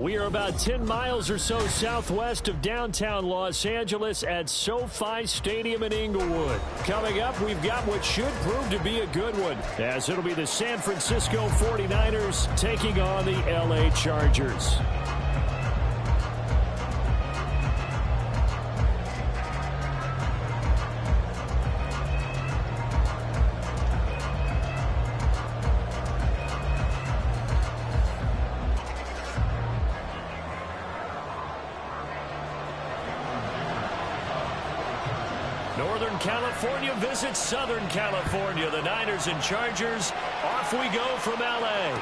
We are about 10 miles or so southwest of downtown Los Angeles at SoFi Stadium in Inglewood. Coming up, we've got what should prove to be a good one, as it'll be the San Francisco 49ers taking on the LA Chargers. Northern California visits Southern California. The Niners and Chargers, off we go from L.A.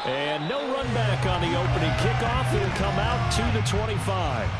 And no run back on the opening kickoff. It'll come out to the 25.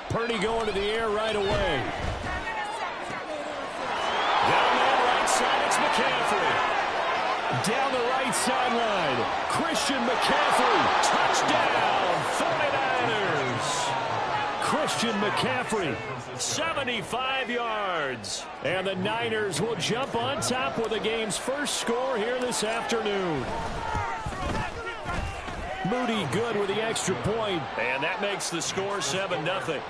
Purdy going to the air right away. Down that right side, it's McCaffrey. Down the right sideline, Christian McCaffrey. Touchdown, 49ers. Christian McCaffrey, 75 yards. And the Niners will jump on top with the game's first score here this afternoon. Moody good with the extra point. And that makes the score 7-0.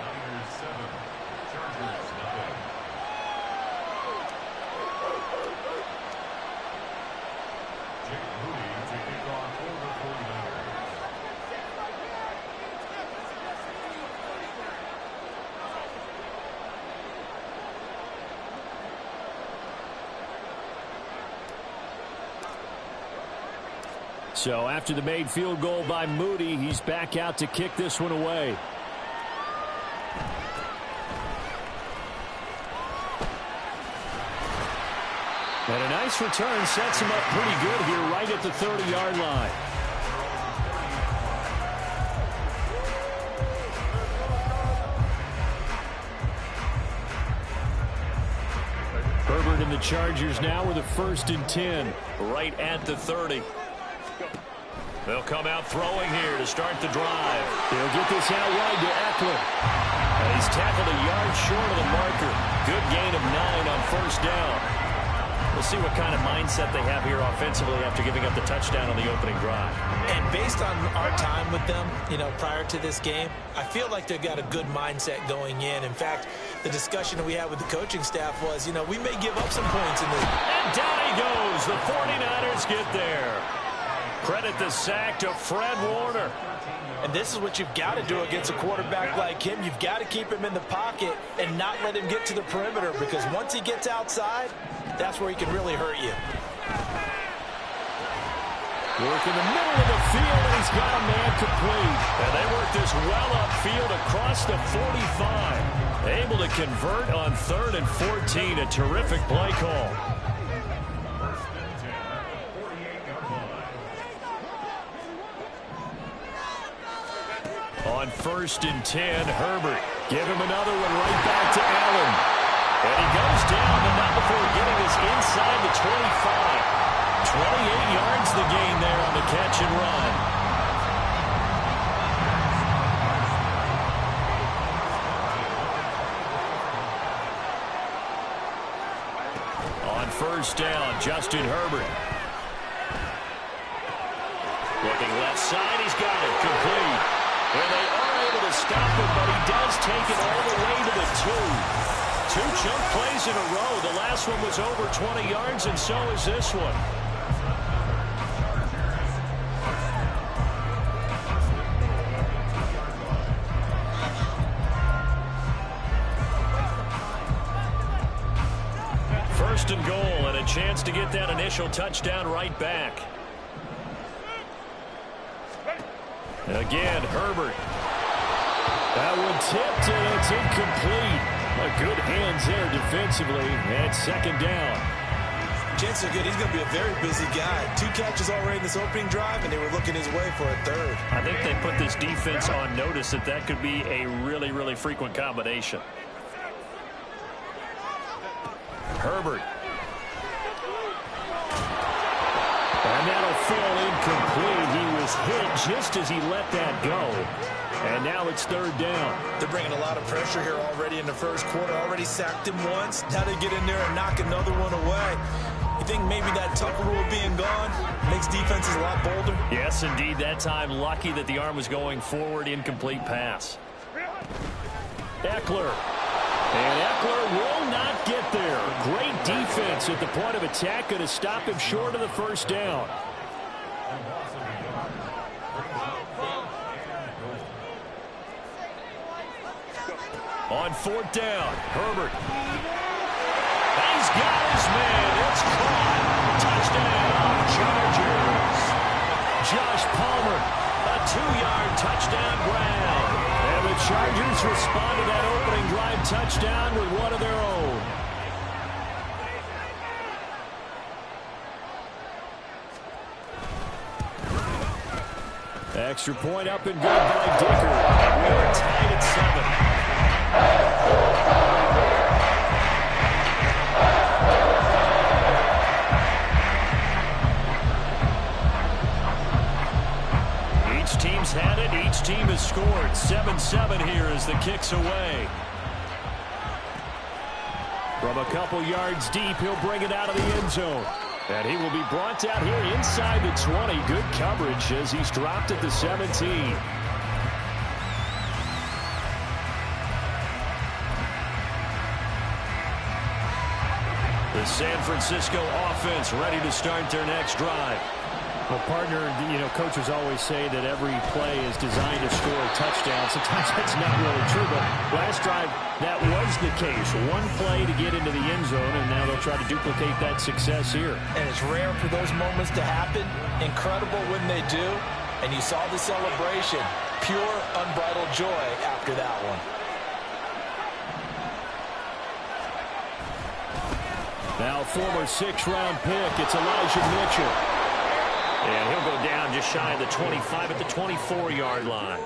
So after the made field goal by Moody, he's back out to kick this one away. And a nice return sets him up pretty good here right at the 30-yard line. Herbert and the Chargers now with a 1st and 10 right at the 30. They'll come out throwing here to start the drive. They'll get this out wide to Eckler. And he's tackled a yard short of the marker. Good gain of 9 on 1st down. We'll see what kind of mindset they have here offensively after giving up the touchdown on the opening drive. And based on our time with them, prior to this game, I feel like they've got a good mindset going in. In fact, the discussion that we had with the coaching staff was, we may give up some points in this. And down he goes. The 49ers get there. Credit the sack to Fred Warner. And this is what you've got to do against a quarterback like him. You've got to keep him in the pocket and not let him get to the perimeter, because once he gets outside, that's where he can really hurt you. Work in the middle of the field, and he's got a man complete. And they work this well upfield across the 45. Able to convert on 3rd and 14. A terrific play call. On 1st and 10, Herbert. Give him another one right back to Allen. And he goes down, but not before getting us inside the 25. 28 yards the gain there on the catch and run. On 1st down, Justin Herbert. Looking left side, he's got it complete. And they are able to stop him, but he does take it all the way to the 2. 2 chunk plays in a row. The last one was over 20 yards, and so is this one. First and goal, and a chance to get that initial touchdown right back. Again, Herbert. That one tipped, and it's incomplete. A good hands there defensively, and 2nd down. Chances are good he's going to be a very busy guy. 2 catches already in this opening drive, and they were looking his way for a 3rd. I think they put this defense on notice that that could be a really, really frequent combination. Herbert. And that'll fall incomplete. He was hit just as he let that go. And now it's 3rd down. They're bringing a lot of pressure here already in the first quarter. Already sacked him once. Now they get in there and knock another one away. You think maybe that tucker rule being gone makes defenses a lot bolder? Yes, indeed. That time, lucky that the arm was going forward. Incomplete pass. Eckler. And Eckler will not get there. Great defense at the point of attack. Going to stop him short of the first down. On 4th down, Herbert. He's got his man. It's caught. Touchdown, Chargers. Josh Palmer, a 2-yard touchdown grab. And the Chargers respond to that opening drive touchdown with one of their own. Extra point up and good by Dicker. We are tied at 7. Each team's had it. Each team has scored. 7-7 here as the kick's away. From a couple yards deep, he'll bring it out of the end zone. And he will be brought out here inside the 20. Good coverage as he's dropped at the 17. The San Francisco offense ready to start their next drive. Well, partner, coaches always say that every play is designed to score a touchdown. Sometimes that's not really true, but last drive, that was the case. One play to get into the end zone, and now they'll try to duplicate that success here. And it's rare for those moments to happen. Incredible when they do. And you saw the celebration. Pure, unbridled joy after that one. Now former 6th-round pick, it's Elijah Mitchell. And he'll go down just shy of the 25 at the 24-yard line.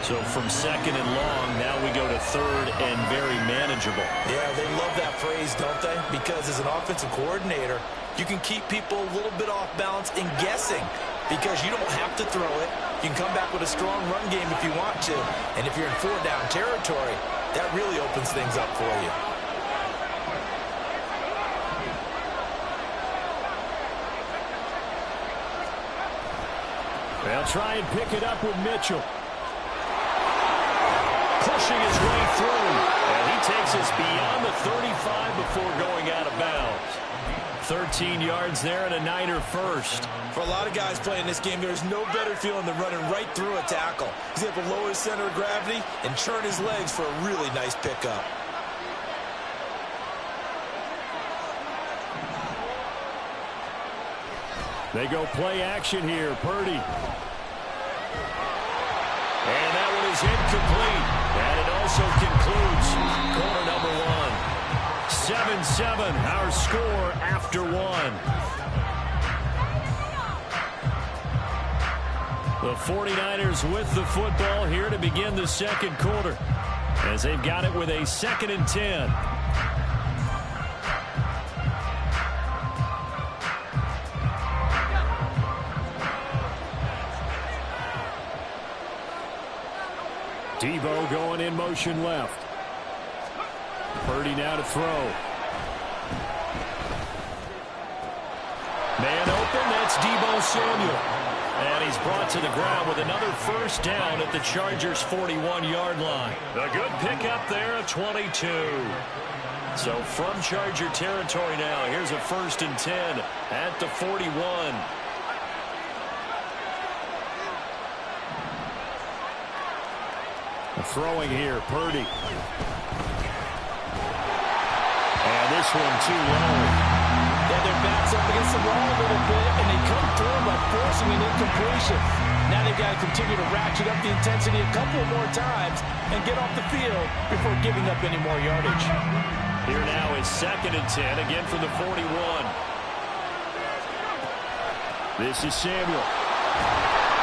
So from 2nd and long, now we go to 3rd and very manageable. Yeah, they love that phrase, don't they? Because as an offensive coordinator, you can keep people a little bit off balance and guessing because you don't have to throw it. You can come back with a strong run game if you want to. And if you're in 4-down territory, that really opens things up for you. They'll try and pick it up with Mitchell. Pushing his way through. And he takes us beyond the 35 before going out of bounds. 13 yards there and a Niner first. For a lot of guys playing this game, there's no better feeling than running right through a tackle. He's able to lower his center of gravity and churn his legs for a really nice pickup. They go play action here. Purdy. And that one is incomplete. And it also concludes quarter number 1. 7-7, our score after 1. The 49ers with the football here to begin the second quarter as they've got it with a 2nd and 10. Debo going in motion left. Purdy now to throw. Man open, that's Debo Samuel. And he's brought to the ground with another first down at the Chargers' 41-yard line. A good pickup there at 22. So from Charger territory now, here's a 1st and 10 at the 41. Throwing here, Purdy. And this one too low. Yeah, their backs up against the wall a little bit, and they come through by forcing an incompletion. Now they've got to continue to ratchet up the intensity a couple more times and get off the field before giving up any more yardage. Here now is 2nd and 10, again from the 41. This is Samuel.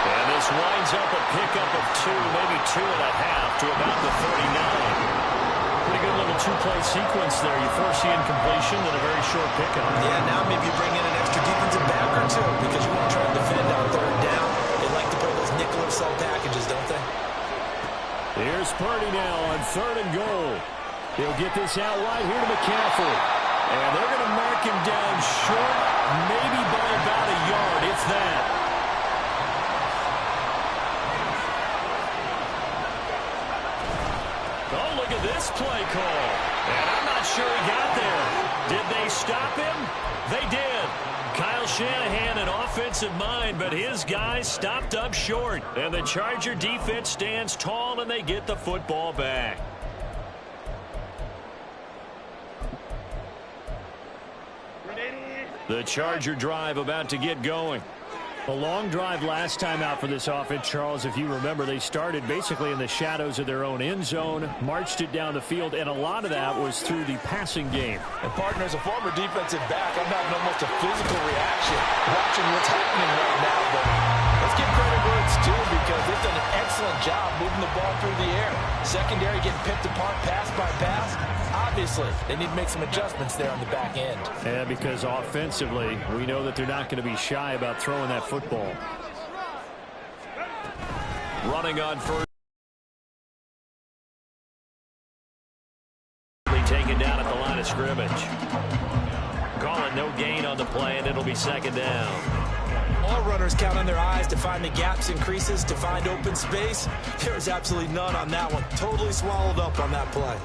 And this winds up a pickup of 2, maybe 2.5 to about the 39. Pretty good little two-play sequence there. You force the incompletion, then a very short pickup. Yeah, now maybe you bring in an extra defensive back or two because you want to try to defend on 3rd down. They like to play those nickel or sub packages, don't they? Here's Purdy now on 3rd and goal. He'll get this out wide here to McCaffrey. And they're going to mark him down short, maybe by about a yard, if that. Oh, look at this play call. And I'm not sure he got there. Did they stop him? They did. Kyle Shanahan, an offensive mind, but his guys stopped up short. And the Charger defense stands tall, and they get the football back. The Charger drive about to get going. A long drive last time out for this offense, Charles. If you remember, they started basically in the shadows of their own end zone, marched it down the field, and a lot of that was through the passing game. And, partner, as a former defensive back, I'm having almost a physical reaction watching what's happening right now. But let's give credit where it's due because they've done an excellent job moving the ball through the air. Secondary getting picked apart pass by pass. Obviously, they need to make some adjustments there on the back end. Yeah, because offensively, we know that they're not going to be shy about throwing that football. Running on first. Taken down at the line of scrimmage. Call it no gain on the play, and it'll be 2nd down. All runners count on their eyes to find the gaps and creases, to find open space. There's absolutely none on that one. Totally swallowed up on that play.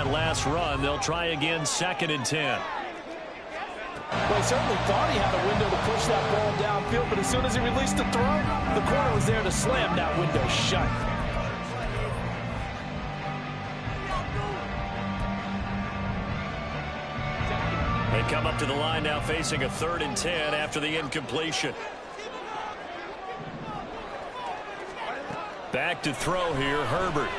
Last run, they'll try again 2nd and 10. Well, he certainly thought he had a window to push that ball downfield, but as soon as he released the throw, the corner was there to slam that window shut. They come up to the line now facing a 3rd and 10 after the incompletion. Back to throw here, Herbert.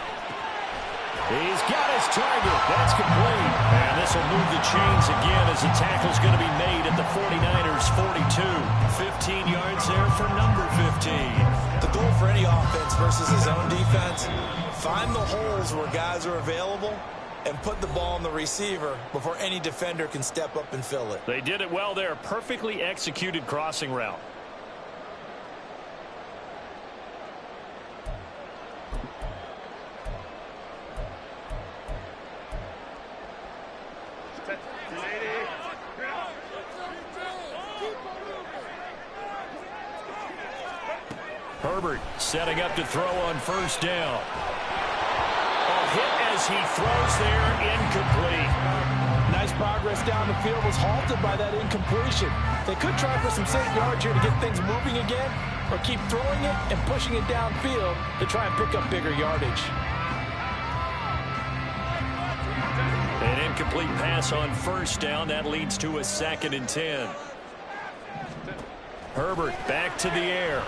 He's got his target. That's complete. And this will move the chains again as the tackle's going to be made at the 49ers' 42. 15 yards there for number 15. The goal for any offense versus his own defense, find the holes where guys are available and put the ball on the receiver before any defender can step up and fill it. They did it well there. Perfectly executed crossing route. Herbert setting up to throw on 1st down. A hit as he throws there, incomplete. Nice progress down the field, was halted by that incompletion. They could try for some safe yards here to get things moving again, or keep throwing it and pushing it downfield to try and pick up bigger yardage. An incomplete pass on 1st down. That leads to a 2nd and 10. Herbert back to the air.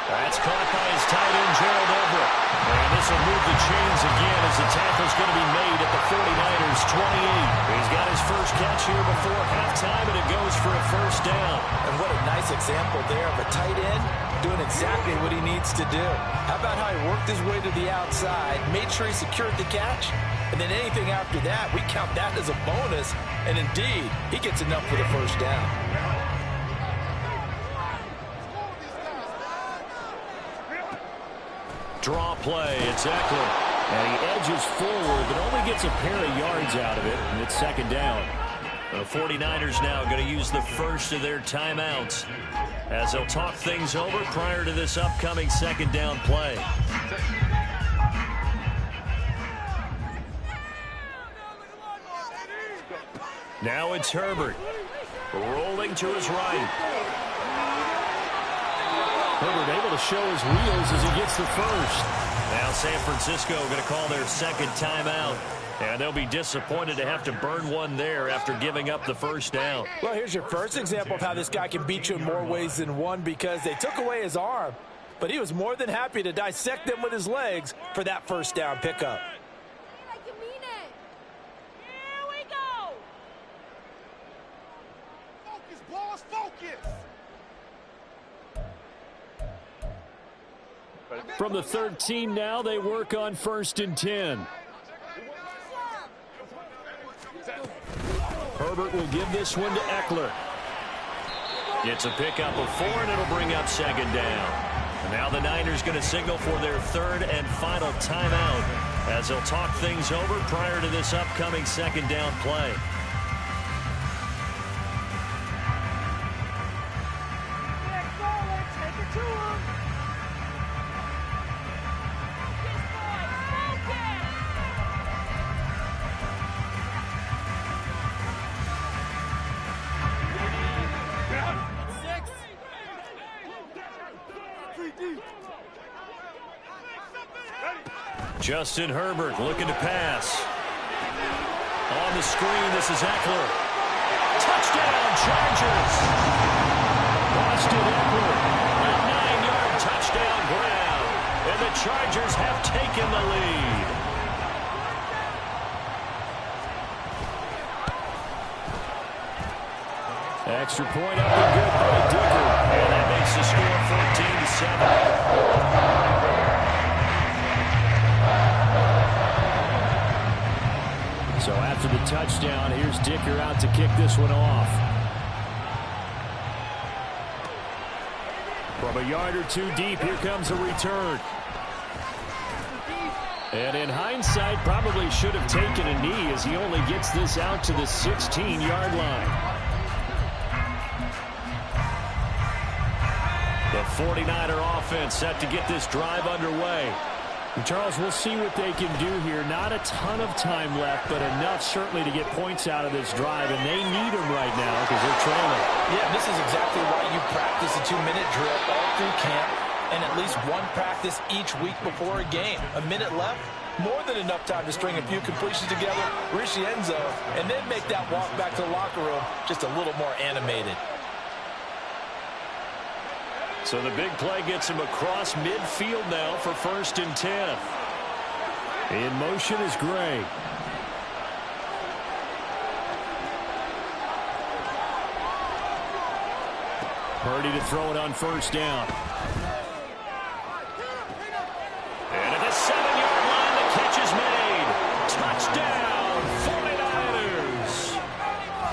That's caught by his tight end, Gerald Everett. And this will move the chains again as the tackle's going to be made at the 49ers' 28. He's got his first catch here before halftime, and it goes for a 1st down. And what a nice example there of a tight end doing exactly what he needs to do. How about how he worked his way to the outside, made sure he secured the catch, and then anything after that, we count that as a bonus. And indeed, he gets enough for the 1st down. Draw play, it's Eckler. And he edges forward, but only gets a pair of yards out of it, and it's 2nd down. The 49ers now going to use the first of their timeouts as they'll talk things over prior to this upcoming 2nd down play. Now it's Herbert. Rolling to his right. Herbert able to show his wheels as he gets the first. Now San Francisco going to call their 2nd timeout. And they'll be disappointed to have to burn one there after giving up the first down. Well, here's your first example of how this guy can beat you in more ways than one, because they took away his arm, but he was more than happy to dissect them with his legs for that first down pickup. From the 13 now, they work on 1st and 10. Herbert will give this one to Eckler. It's a pickup of 4, and it'll bring up 2nd down. And now the Niners going to signal for their 3rd and final timeout as they'll talk things over prior to this upcoming 2nd down play. Justin Herbert looking to pass. On the screen, this is Eckler. Touchdown, Chargers! Austin Eckler, a 9-yard touchdown grab. And the Chargers have taken the lead. Extra point up and good by Dicker. And that makes the score 14-7. So after the touchdown, here's Dicker out to kick this one off. From a yard or two deep, here comes a return. And in hindsight, probably should have taken a knee as he only gets this out to the 16-yard line. The 49er offense set to get this drive underway. And Charles, we'll see what they can do here. Not a ton of time left, but enough certainly to get points out of this drive, and they need them right now because they're trailing. Yeah, this is exactly why you practice a 2-minute drill all through camp and at least one practice each week before a game. A minute left, more than enough time to string a few completions together, reach the end zone, and then make that walk back to the locker room just a little more animated. So the big play gets him across midfield now for 1st and 10. In motion is Gray. Purdy to throw it on 1st down. And at the 7-yard line, the catch is made. Touchdown, 49ers.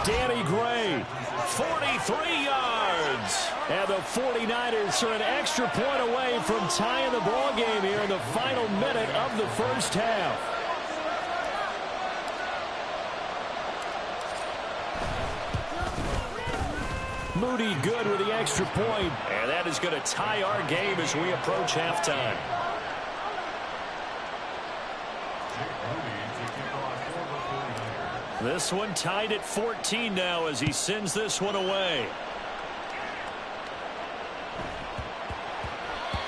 Danny Gray. 43 yards. And the 49ers are an extra point away from tying the ball game here in the final minute of the first half. Moody good with the extra point. And that is going to tie our game as we approach halftime. This one tied at 14 now as he sends this one away.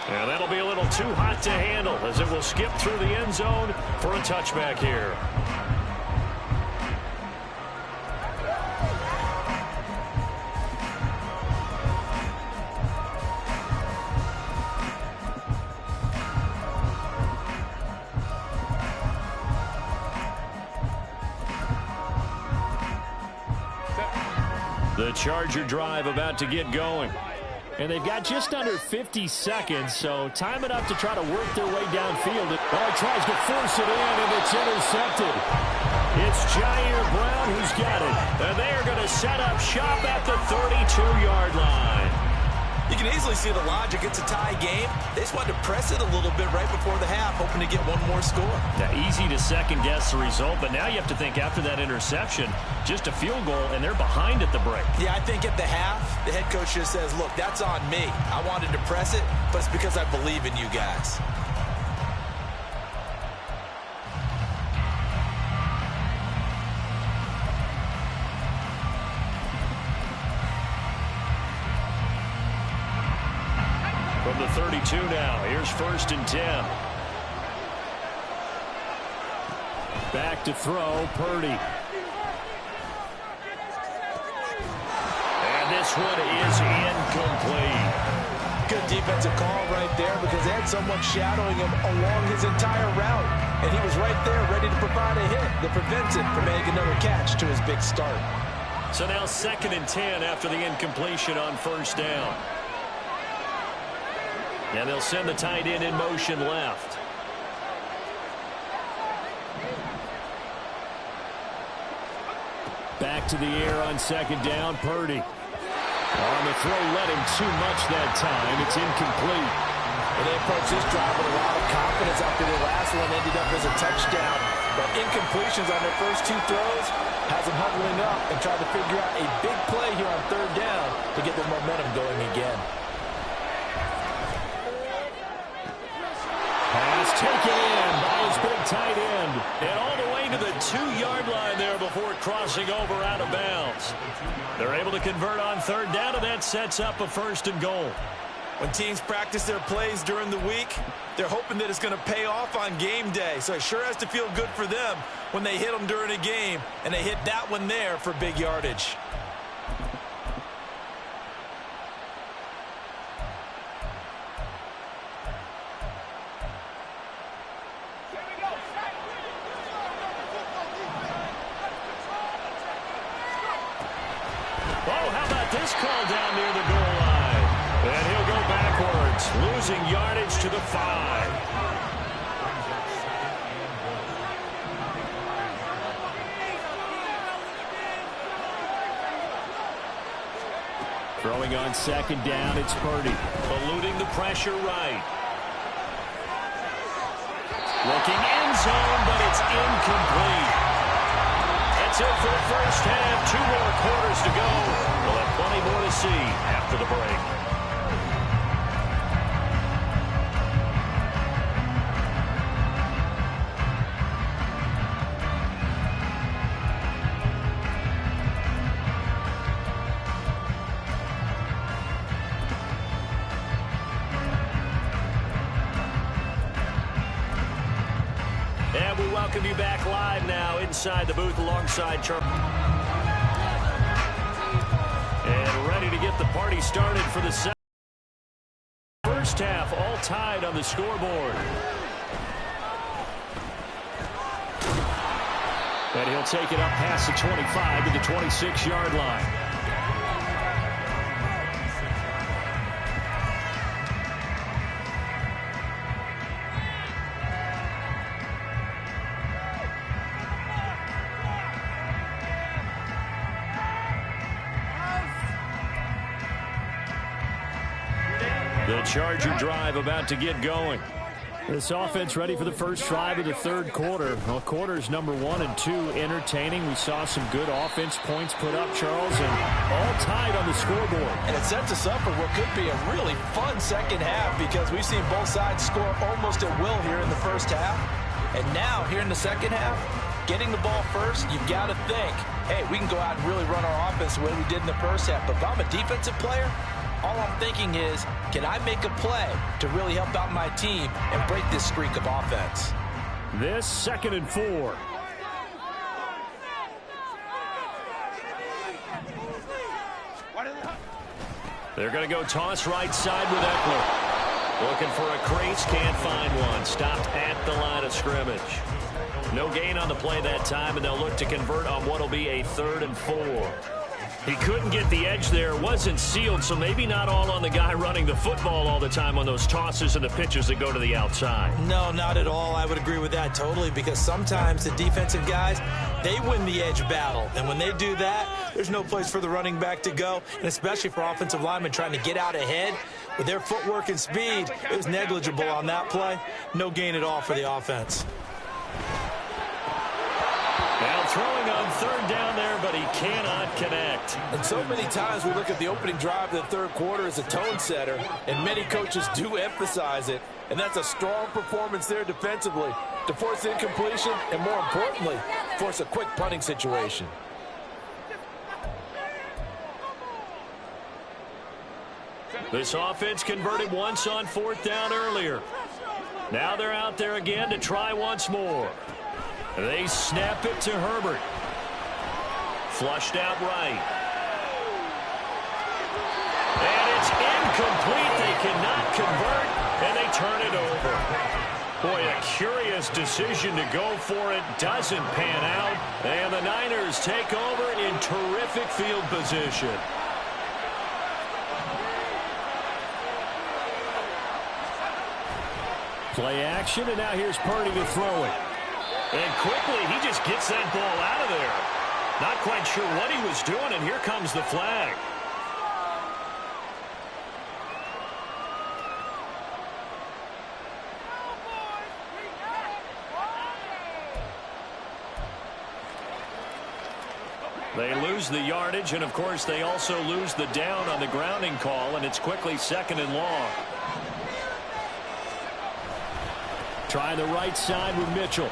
And that'll be a little too hot to handle as it will skip through the end zone for a touchback here. The Charger drive about to get going. And they've got just under 50 seconds, so time enough to try to work their way downfield. Oh, he tries to force it in, and it's intercepted. It's Jair Brown who's got it. And they are going to set up shop at the 32-yard line. You can easily see the logic. It's a tie game. They just wanted to press it a little bit right before the half, hoping to get one more score. Now, easy to second-guess the result, but now you have to think after that interception, just a field goal, and they're behind at the break. Yeah, I think at the half, the head coach just says, look, that's on me. I wanted to press it, but it's because I believe in you guys. From the 32 now, here's 1st and 10. Back to throw, Purdy. And this one is incomplete. Good defensive call right there because they had someone shadowing him along his entire route. And he was right there ready to provide a hit that prevents him from making another catch to his big start. So now 2nd and 10 after the incompletion on 1st down. And they'll send the tight end in motion left. Back to the air on 2nd down, Purdy. On the throw, let him too much that time. It's incomplete. And they approached this drive with a lot of confidence after their last one ended up as a touchdown. But incompletions on their first 2 throws has them huddling up and trying to figure out a big play here on 3rd down to get their momentum going again. Pass taken in by his big tight end. And all the way to the 2-yard line there before crossing over out of bounds. They're able to convert on 3rd down, and that sets up a 1st and goal. When teams practice their plays during the week, they're hoping that it's going to pay off on game day. So it sure has to feel good for them when they hit them during a game, and they hit that one there for big yardage. Oh, how about this call down near the goal line? And he'll go backwards, losing yardage to the 5. Throwing on 2nd down, it's Purdy. Eluding the pressure right. Looking end zone, but it's incomplete. That's it for the 1st half. 2 more quarters to go. We'll have plenty more to see after the break. And we welcome you back live now inside the booth alongside Charlie. And ready to get the party started for the 1st half, all tied on the scoreboard. And he'll take it up past the 25 to the 26-yard line. The Charger drive about to get going. This offense ready for the first drive of the 3rd quarter. Well, quarters number 1 and 2 entertaining. We saw some good offense points put up, Charles, and all tied on the scoreboard. And it sets us up for what could be a really fun 2nd half because we've seen both sides score almost at will here in the 1st half. And now, here in the 2nd half, getting the ball first, you've got to think, hey, we can go out and really run our offense the way we did in the 1st half. But if I'm a defensive player, all I'm thinking is, can I make a play to really help out my team and break this streak of offense? This 2nd and 4. They're going to go toss right side with Eckler. Looking for a crease, can't find one. Stopped at the line of scrimmage. No gain on the play that time, and they'll look to convert on what will be a 3rd and 4. He couldn't get the edge there, wasn't sealed, so maybe not all on the guy running the football all the time on those tosses and the pitches that go to the outside. No, not at all. I would agree with that totally because sometimes the defensive guys, they win the edge battle. And when they do that, there's no place for the running back to go, and especially for offensive linemen trying to get out ahead. With their footwork and speed, it was negligible on that play. No gain at all for the offense. Now throwing on 3rd down there, but he cannot connect. And so many times we look at the opening drive of the 3rd quarter as a tone setter, and many coaches do emphasize it. And that's a strong performance there defensively to force incompletion and, more importantly, force a quick punting situation. This offense converted once on 4th down earlier. Now they're out there again to try once more. They snap it to Herbert. Flushed out right. And it's incomplete. They cannot convert, and they turn it over. Boy, a curious decision to go for it. Doesn't pan out. And the Niners take over in terrific field position. Play action, and now here's Purdy to throw it. And quickly, he just gets that ball out of there. Not quite sure what he was doing, and here comes the flag. They lose the yardage, and of course they also lose the down on the grounding call, and it's quickly 2nd and long. Try the right side with Mitchell.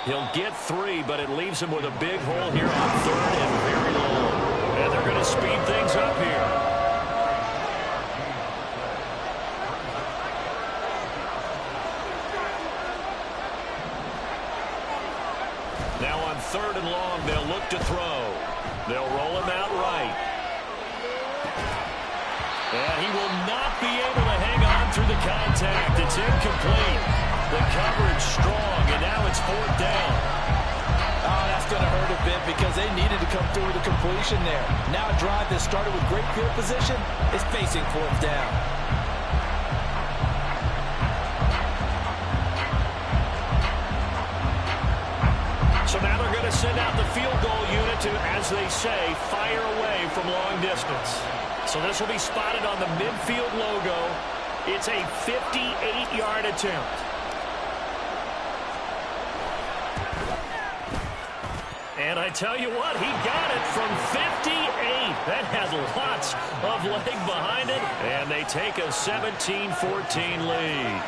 He'll get 3, but it leaves him with a big hole here on 3rd and very long. And they're going to speed things up here. Now on 3rd and long, they'll look to throw. They'll roll him out right. And he will not be able to hang on through the contact. It's incomplete. The coverage strong, and now it's 4th down. Oh, that's going to hurt a bit because they needed to come through with a completion there. Now a drive that started with great field position is facing 4th down. So now they're going to send out the field goal unit to, as they say, fire away from long distance. So this will be spotted on the midfield logo. It's a 58-yard attempt. And I tell you what, he got it from 58. That had lots of leg behind it. And they take a 17-14 lead.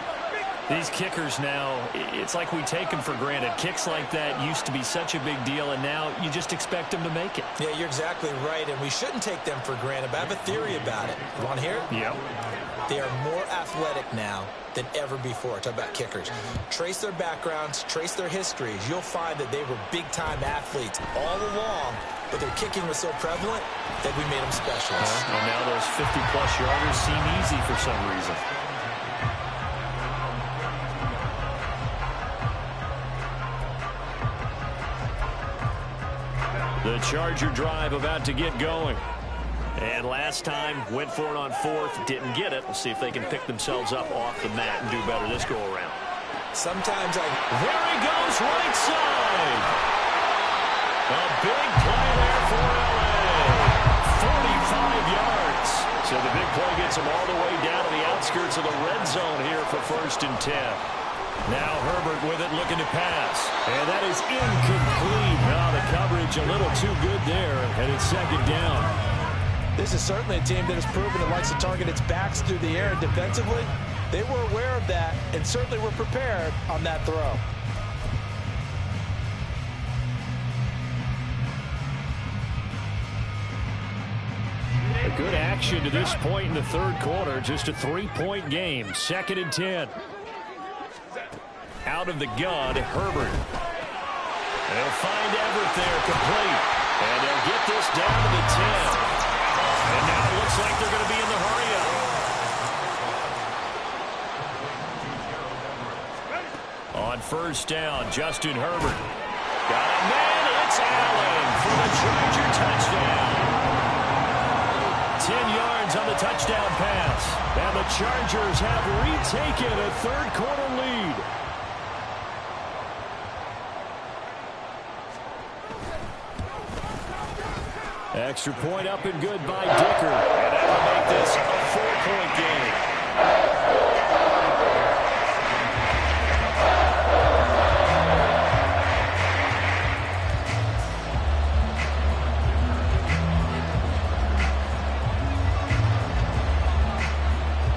These kickers now, it's like we take them for granted. Kicks like that used to be such a big deal, and now you just expect them to make it. Yeah, you're exactly right, and we shouldn't take them for granted, but I have a theory about it. You want to hear it? Yep. They are more athletic now than ever before. Talk about kickers. Trace their backgrounds, trace their histories. You'll find that they were big-time athletes all along, but their kicking was so prevalent that we made them specialists. And now those 50-plus yarders seem easy for some reason. The Charger drive about to get going. And last time, went for it on 4th, didn't get it. We'll see if they can pick themselves up off the mat and do better this go-around. Sometimes There he goes, right side. A big play there for L.A. 45 yards. So the big play gets him all the way down to the outskirts of the red zone here for 1st and 10. Now Herbert with it, looking to pass. And that is incomplete. Now the coverage a little too good there, and it's 2nd down. this is certainly a team that has proven it likes to target its backs through the air, and defensively, they were aware of that and certainly were prepared on that throw. A good action to this point in the 3rd quarter. Just a 3-point game. 2nd and 10. Out of the gun, Herbert. They'll find Everett there, complete. And they'll get this down to the 10. And now it looks like they're going to be in the hurry-up. On 1st down, Justin Herbert. Got a man, it's Allen for the Charger touchdown. 10 yards on the touchdown pass. And the Chargers have retaken a 3rd quarter lead. Extra point up and good by Dicker. And that will make this a 4-point game.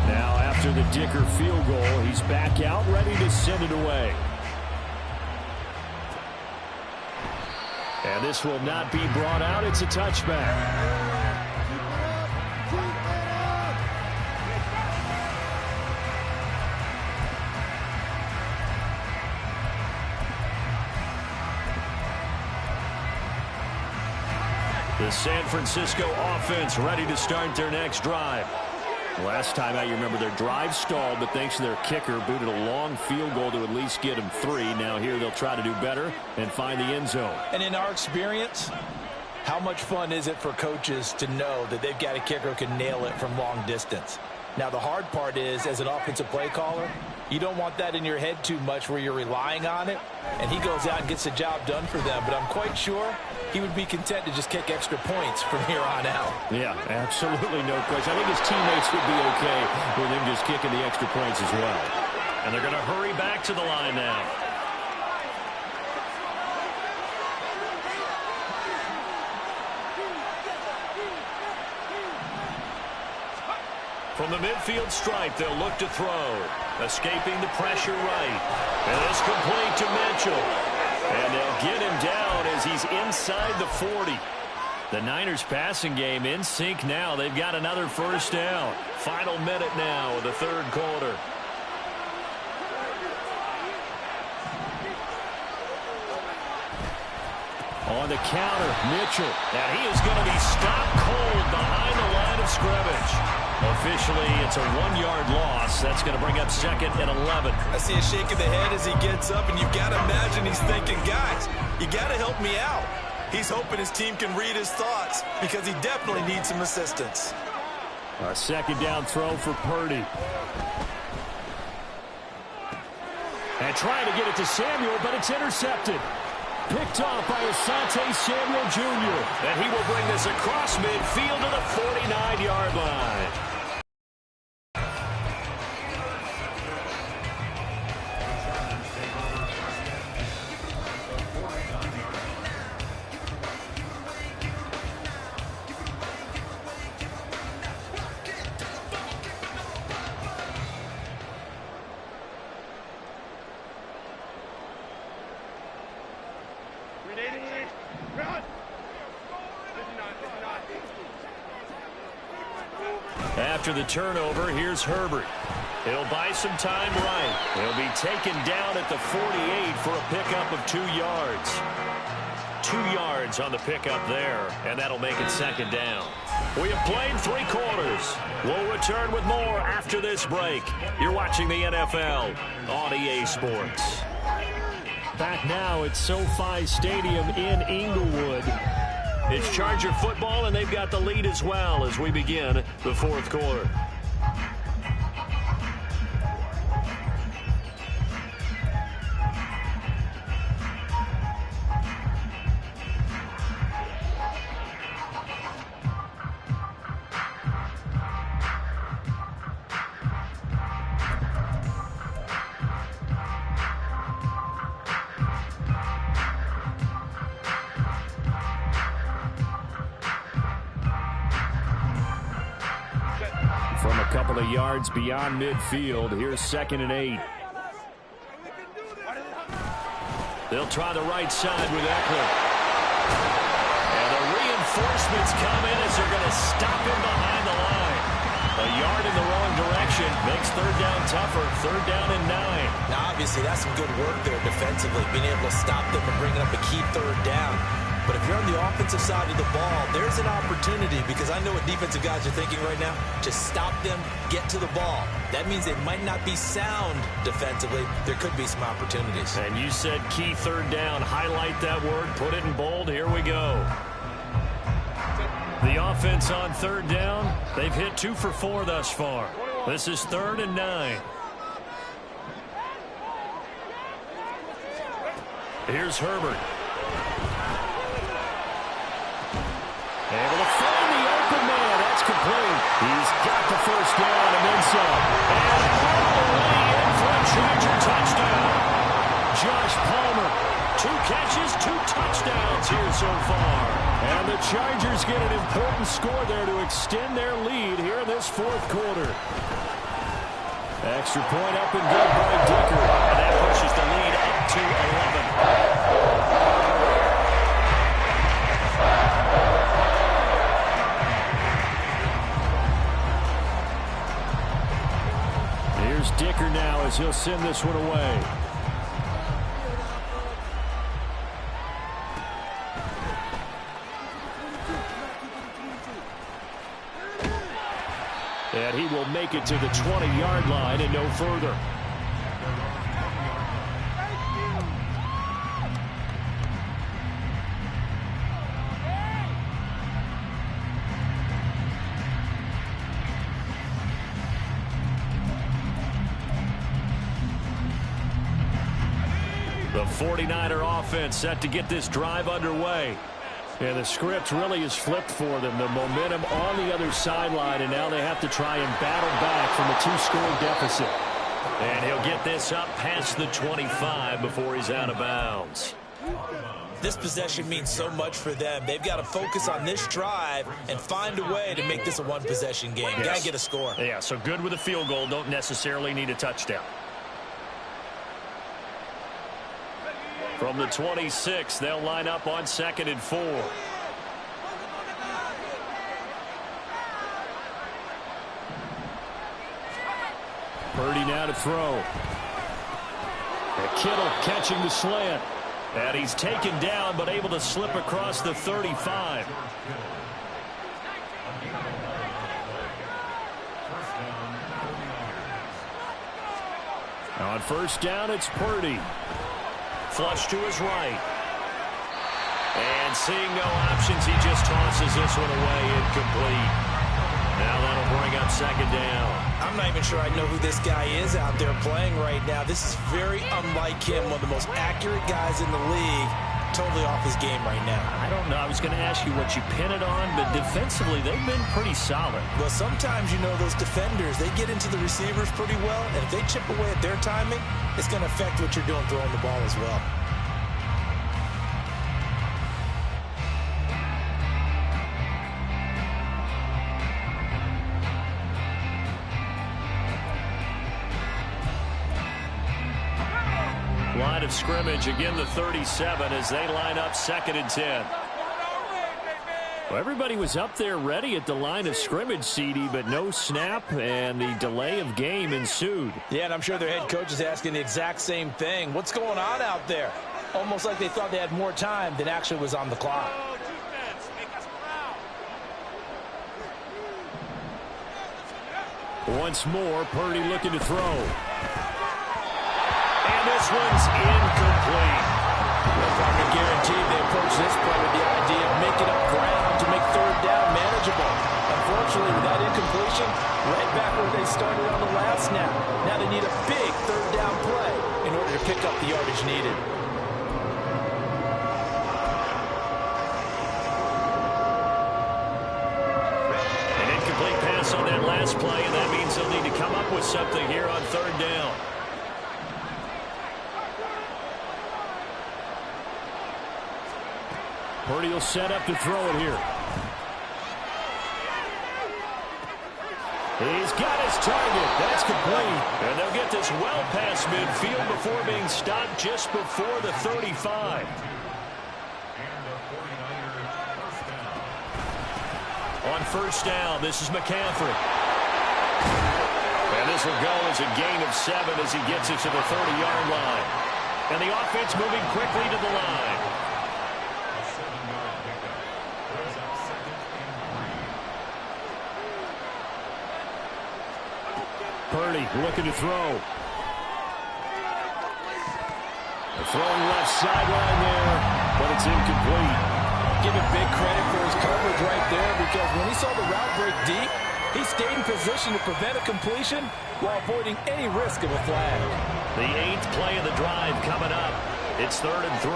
Now after the Dicker field goal, he's back out, ready to send it away. And this will not be brought out. It's a touchback. The San Francisco offense ready to start their next drive. Last time out, you remember their drive stalled, but thanks to their kicker, booted a long field goal to at least get them 3. Now here they'll try to do better and find the end zone. And in our experience, how much fun is it for coaches to know that they've got a kicker who can nail it from long distance? Now, the hard part is, as an offensive play caller, you don't want that in your head too much where you're relying on it, and he goes out and gets the job done for them. But I'm quite sure he would be content to just kick extra points from here on out. Yeah, absolutely no question. I think his teammates would be okay with him just kicking the extra points as well. And they're going to hurry back to the line now. From the midfield stripe, they'll look to throw. Escaping the pressure right. And it's complete to Mitchell. And they'll get him down as he's inside the 40. The Niners passing game in sync now. They've got another first down. Final minute now of the third quarter. On the counter, Mitchell. And he is going to be stopped cold behind the line of scrimmage. Officially, it's a 1-yard loss. That's going to bring up 2nd and 11. I see a shake of the head as he gets up, and you've got to imagine he's thinking, guys, you got to help me out. He's hoping his team can read his thoughts because he definitely needs some assistance. A 2nd down throw for Purdy. And trying to get it to Samuel, but it's intercepted. Picked off by Asante Samuel Jr. And he will bring this across midfield to the 49-yard line. After the turnover, here's Herbert. He'll buy some time right. He'll be taken down at the 48 for a pickup of 2 yards. 2 yards on the pickup there, and that'll make it 2nd down. We have played 3 quarters. We'll return with more after this break. You're watching the NFL on EA Sports. Back now at SoFi Stadium in Inglewood. It's Charger football, and they've got the lead as well as we begin the 4th quarter. From a couple of yards beyond midfield, here's 2nd and 8. They'll try the right side with Eckler. And the reinforcements come in as they're going to stop him behind the line. A yard in the wrong direction makes 3rd down tougher. 3rd down and 9. Now, obviously, that's some good work there defensively, being able to stop them and bringing up a key 3rd down. But if you're on the offensive side of the ball, there's an opportunity, because I know what defensive guys are thinking right now. Just stop them, get to the ball. That means they might not be sound defensively. There could be some opportunities. And you said key 3rd down. Highlight that word. Put it in bold. Here we go. The offense on 3rd down. They've hit 2 for 4 thus far. This is 3rd and 9. Here's Herbert. Able to find the open man. That's complete. He's got the 1st down and then some. And all the way in for a Charger touchdown. Josh Palmer. 2 catches, 2 touchdowns here so far. And the Chargers get an important score there to extend their lead here in this 4th quarter. Extra point up and good by Dicker. And that pushes the lead up to 11. Dicker now as he'll send this one away. And he will make it to the 20-yard line and no further. The 49er offense set to get this drive underway. And the script really is flipped for them. The momentum on the other sideline, and now they have to try and battle back from a 2-score deficit. And he'll get this up past the 25 before he's out of bounds. This possession means so much for them. They've got to focus on this drive and find a way to make this a one-possession game. Yes. Got to get a score. Yeah, so good with a field goal. Don't necessarily need a touchdown. From the 26, they'll line up on 2nd and 4. Purdy now to throw. And Kittle catching the slant. And he's taken down but able to slip across the 35. On 1st down, it's Purdy. Flush to his right. And seeing no options, he just tosses this one away, incomplete. Now that'll bring up 2nd down. I'm not even sure I know who this guy is out there playing right now. This is very unlike him, one of the most accurate guys in the league. Totally off his game right now. I don't know. I was going to ask you what you pin it on, but defensively, they've been pretty solid. Well, sometimes, you know, those defenders, they get into the receivers pretty well, and if they chip away at their timing, it's going to affect what you're doing throwing the ball as well. Line of scrimmage, again the 37 as they line up 2nd and 10. Well, everybody was up there ready at the line of scrimmage, CD, but no snap, and the delay of game ensued. Yeah, and I'm sure their head coach is asking the exact same thing. What's going on out there? Almost like they thought they had more time than actually was on the clock. Once more, Purdy looking to throw. And this one's incomplete. Well, partner guaranteed they approach this play with the idea of making up ground to make 3rd down manageable. Unfortunately, with that incompletion, right back where they started on the last snap. Now they need a big 3rd down play in order to pick up the yardage needed. An incomplete pass on that last play, and that means they'll need to come up with something here on 3rd down. Purdy will set up to throw it here. He's got his target. That's complete. And they'll get this well past midfield before being stopped just before the 35. On 1st down, this is McCaffrey. And this will go as a gain of 7 as he gets it to the 30-yard line. And the offense moving quickly to the line. Purdy looking to throw. Throwing left sideline there, but it's incomplete. Give him big credit for his coverage right there, because when he saw the route break deep, he stayed in position to prevent a completion while avoiding any risk of a flag. The 8th play of the drive coming up. It's 3rd and 3.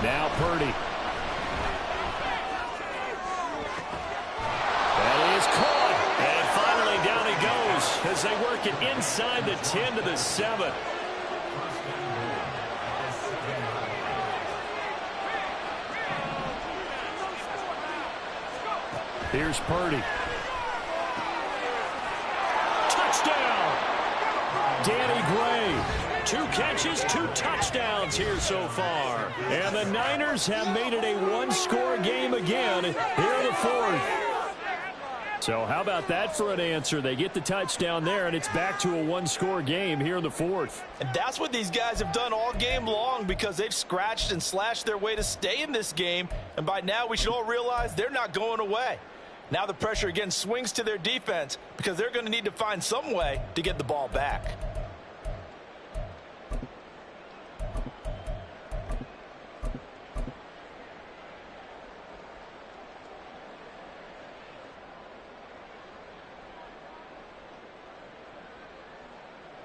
Now Purdy. And finally down he goes as they work it inside the 10 to the 7. Here's Purdy. Touchdown! Danny Gray. 2 catches, 2 touchdowns here so far. And the Niners have made it a 1-score game again here in the 4th. So how about that for an answer? They get the touchdown there, and it's back to a one-score game here in the fourth. And that's what these guys have done all game long, because they've scratched and slashed their way to stay in this game. And by now we should all realize they're not going away. Now the pressure again swings to their defense, because they're going to need to find some way to get the ball back.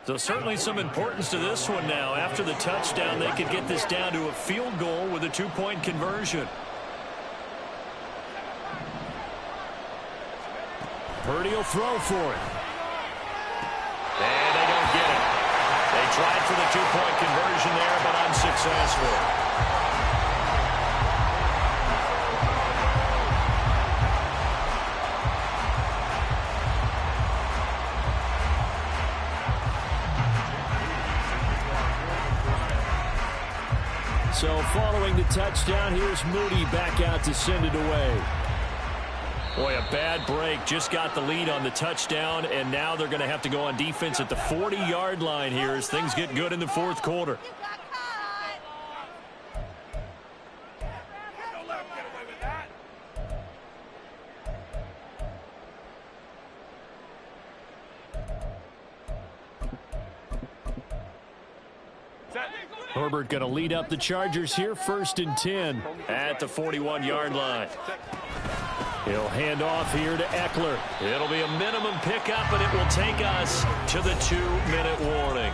So certainly some importance to this one now. After the touchdown, they could get this down to a field goal with a two-point conversion. Purdy will throw for it. And they don't get it. They tried for the two-point conversion there, but unsuccessful. So following the touchdown, here's Moody back out to send it away. Boy, a bad break. Just got the lead on the touchdown, and now they're going to have to go on defense at the 40-yard line here as things get good in the fourth quarter. Herbert going to lead up the Chargers here, 1st and 10 at the 41-yard line. He'll hand off here to Eckler. It'll be a minimum pickup, and it will take us to the 2-minute warning.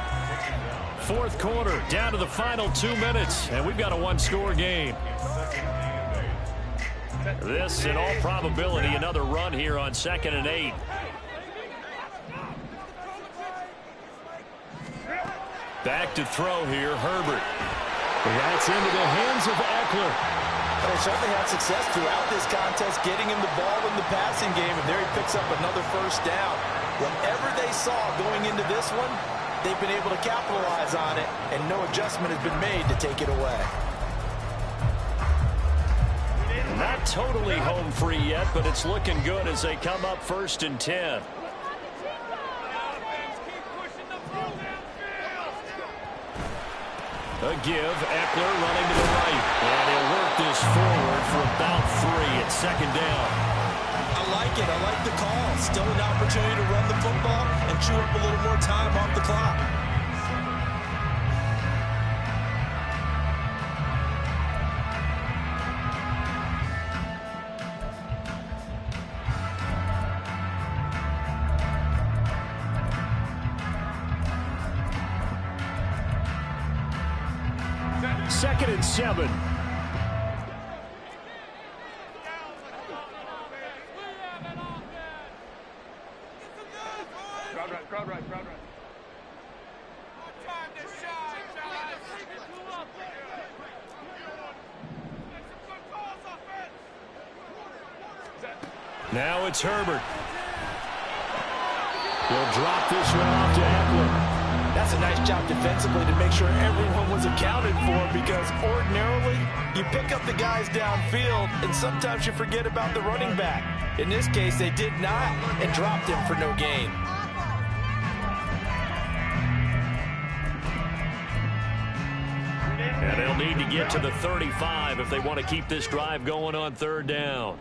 Fourth quarter, down to the final 2 minutes, and we've got a one-score game. This, in all probability, another run here on 2nd and 8. Back to throw here, Herbert. That's into the hands of Eckler. They certainly had success throughout this contest getting him the ball in the passing game, and there he picks up another first down. Whatever they saw going into this one, they've been able to capitalize on it, and no adjustment has been made to take it away. Not totally home free yet, but it's looking good as they come up 1st and 10. A give, Eckler running to the right. And he'll work this forward for about 3 at 2nd down. I like it. I like the call. Still an opportunity to run the football and chew up a little more time off the clock. Second and 7. Crowd right. Now it's Herbert. He'll drop this one off to Eckler. That's a nice job defensively to make sure everyone was accounted for, because ordinarily you pick up the guys downfield and sometimes you forget about the running back. In this case, they did not and dropped him for no gain. And they'll need to get to the 35 if they want to keep this drive going on 3rd down.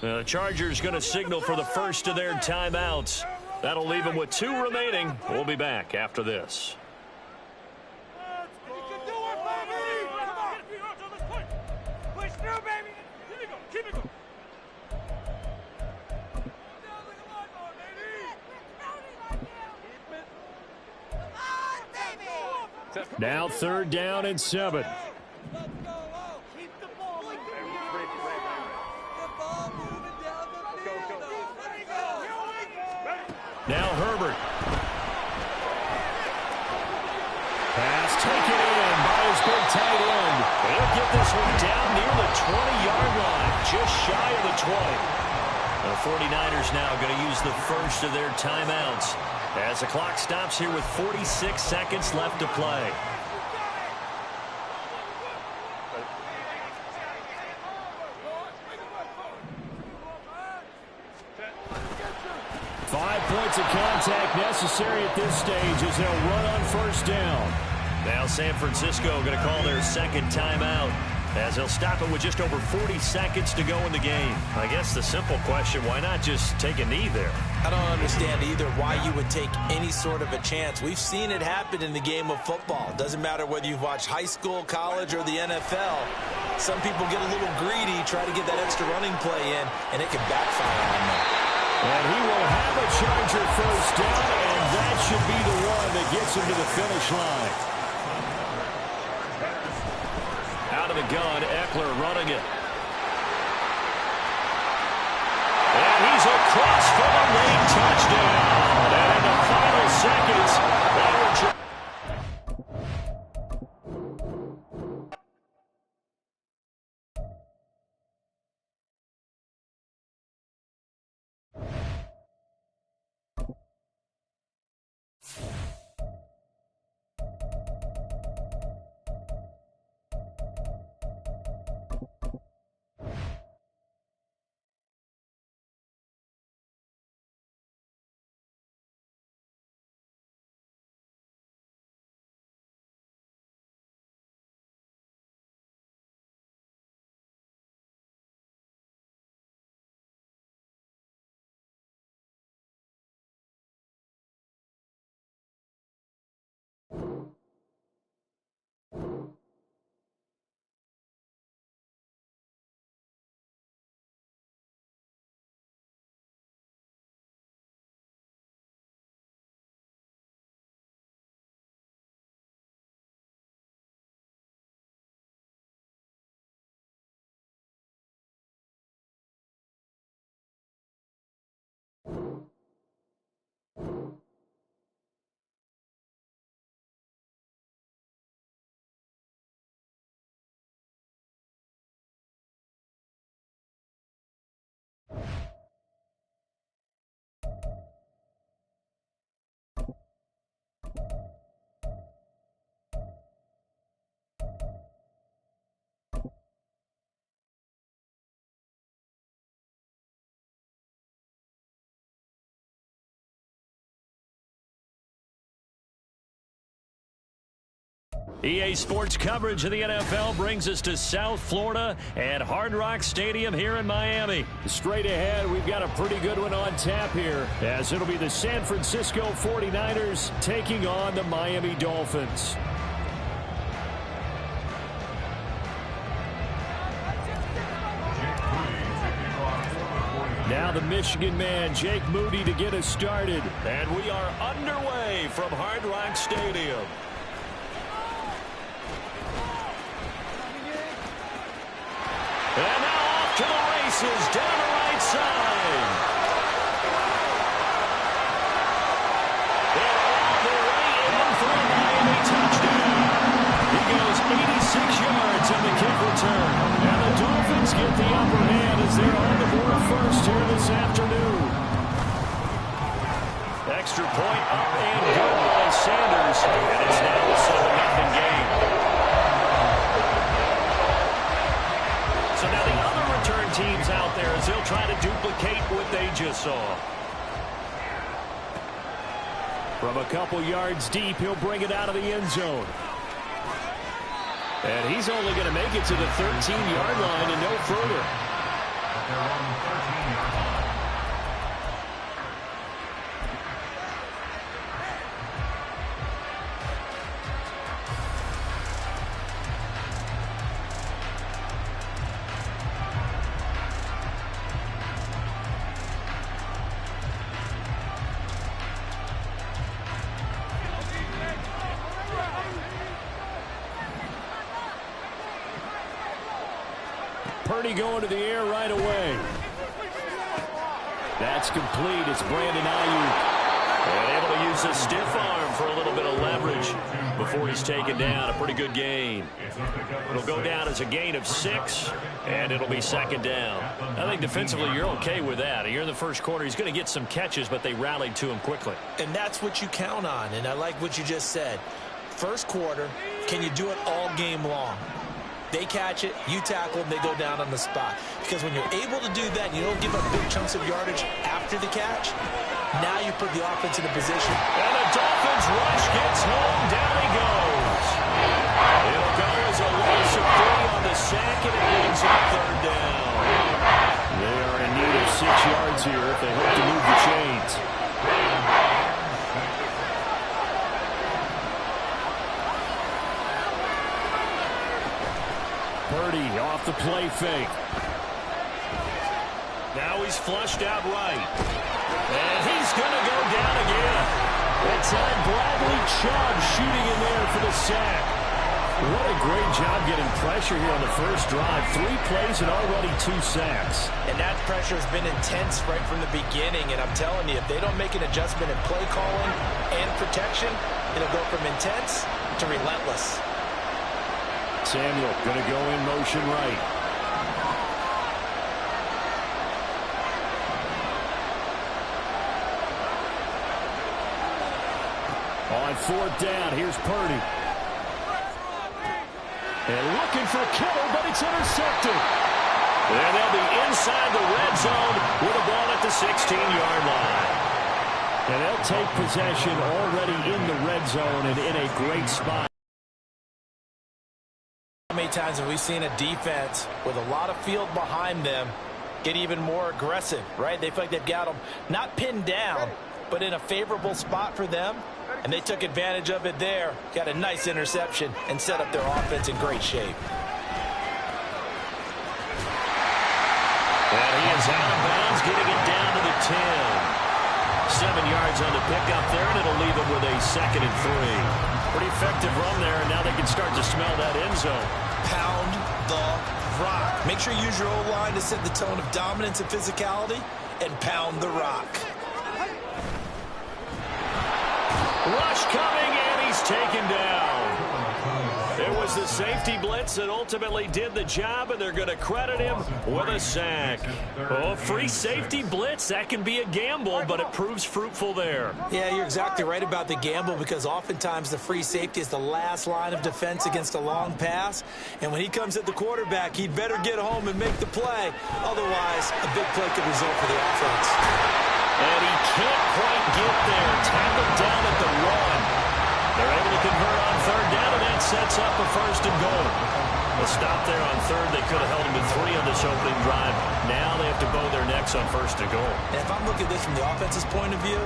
The Chargers going to signal for the first of their timeouts. That'll leave them with 2 remaining. We'll be back after this. Now 3rd down and 7. Now Herbert. Pass taken in by his big tight end. They'll get this one down near the 20-yard line, just shy of the 20. The 49ers now going to use the first of their timeouts as the clock stops here with 46 seconds left to play. offensive contact necessary at this stage as they'll run on first down. Now San Francisco going to call their second timeout as they'll stop it with just over 40 seconds to go in the game. I guess the simple question, why not just take a knee there? I don't understand either why you would take any sort of a chance. We've seen it happen in the game of football. Doesn't matter whether you've watched high school, college, or the NFL. Some people get a little greedy, try to get that extra running play in, and it can backfire on them. And he will have a Charger first down, and that should be the one that gets him to the finish line. Out of the gun, Eckler running it. And he's across for the late touchdown. And in the final seconds, they were EA Sports coverage of the NFL brings us to South Florida at Hard Rock Stadium here in Miami. Straight ahead, we've got a pretty good one on tap here, as it'll be the San Francisco 49ers taking on the Miami Dolphins. Now the Michigan man, Jake Moody, to get us started. And we are underway from Hard Rock Stadium. And now off to the races down the right side. And all the way in for a Miami touchdown. He goes 86 yards on the kick return. And the Dolphins get the upper hand as they're on the board first here this afternoon. Extra point up and good by Sanders. And it's now a 7-0 game. So now the other return teams out there as they'll try to duplicate what they just saw. From a couple yards deep, he'll bring it out of the end zone. And he's only going to make it to the 13-yard line and no further. Purdy going to the air right away. That's complete. It's Brandon Ayuk. And able to use a stiff arm for a little bit of leverage before he's taken down. A pretty good gain. It'll go down as a gain of 6, and it'll be second down. I think defensively you're okay with that. Here in the first quarter, he's going to get some catches, but they rallied to him quickly. And that's what you count on, and I like what you just said. First quarter, can you do it all game long? They catch it, you tackle them, they go down on the spot. Because when you're able to do that and you don't give up big chunks of yardage after the catch, Now you put the offense in a position. And the Dolphins rush gets home. Down he goes. It'll go as a loss of 3 on the sack, and it brings up 3rd down. They are in need of 6 yards here if they hope to move the chains. Purdy off the play fake. Now he's flushed out right. And he's going to go down again. That time, Bradley Chubb shooting in there for the sack. What a great job getting pressure here on the first drive. 3 plays and already 2 sacks. And that pressure has been intense right from the beginning. And I'm telling you, if they don't make an adjustment in play calling and protection, it'll go from intense to relentless. Samuel going to go in motion right. On 4th down, here's Purdy. And looking for Kittle, but it's intercepted. And they'll be inside the red zone with a ball at the 16-yard line. And they'll take possession already in the red zone and in a great spot. How many times have we seen a defense with a lot of field behind them get even more aggressive, right? They feel like they've got them not pinned down, but in a favorable spot for them. And they took advantage of it there, got a nice interception, and set up their offense in great shape. And he is out of bounds, getting it down to the 10. 7 yards on the pickup there, and it'll leave him with a 2nd and 3. Pretty effective run there, and now they can start to smell that end zone. Pound the rock. Make sure you use your O-line to set the tone of dominance and physicality, and pound the rock. Rush coming, and he's taken down. It was the safety blitz that ultimately did the job, and they're going to credit him with a sack. Oh, free safety blitz, that can be a gamble, but it proves fruitful there. Yeah, you're exactly right about the gamble, because oftentimes the free safety is the last line of defense against a long pass. And when he comes at the quarterback, he'd better get home and make the play. Otherwise, a big play could result for the offense. And he can't quite get there. Tackled down at the 1. They're able to convert on 3rd down, and that sets up a 1st and goal. A stop there on 3rd. They could have held him to 3 on this opening drive. Now they have to bow their necks on 1st and goal. And if I'm looking at this from the offense's point of view,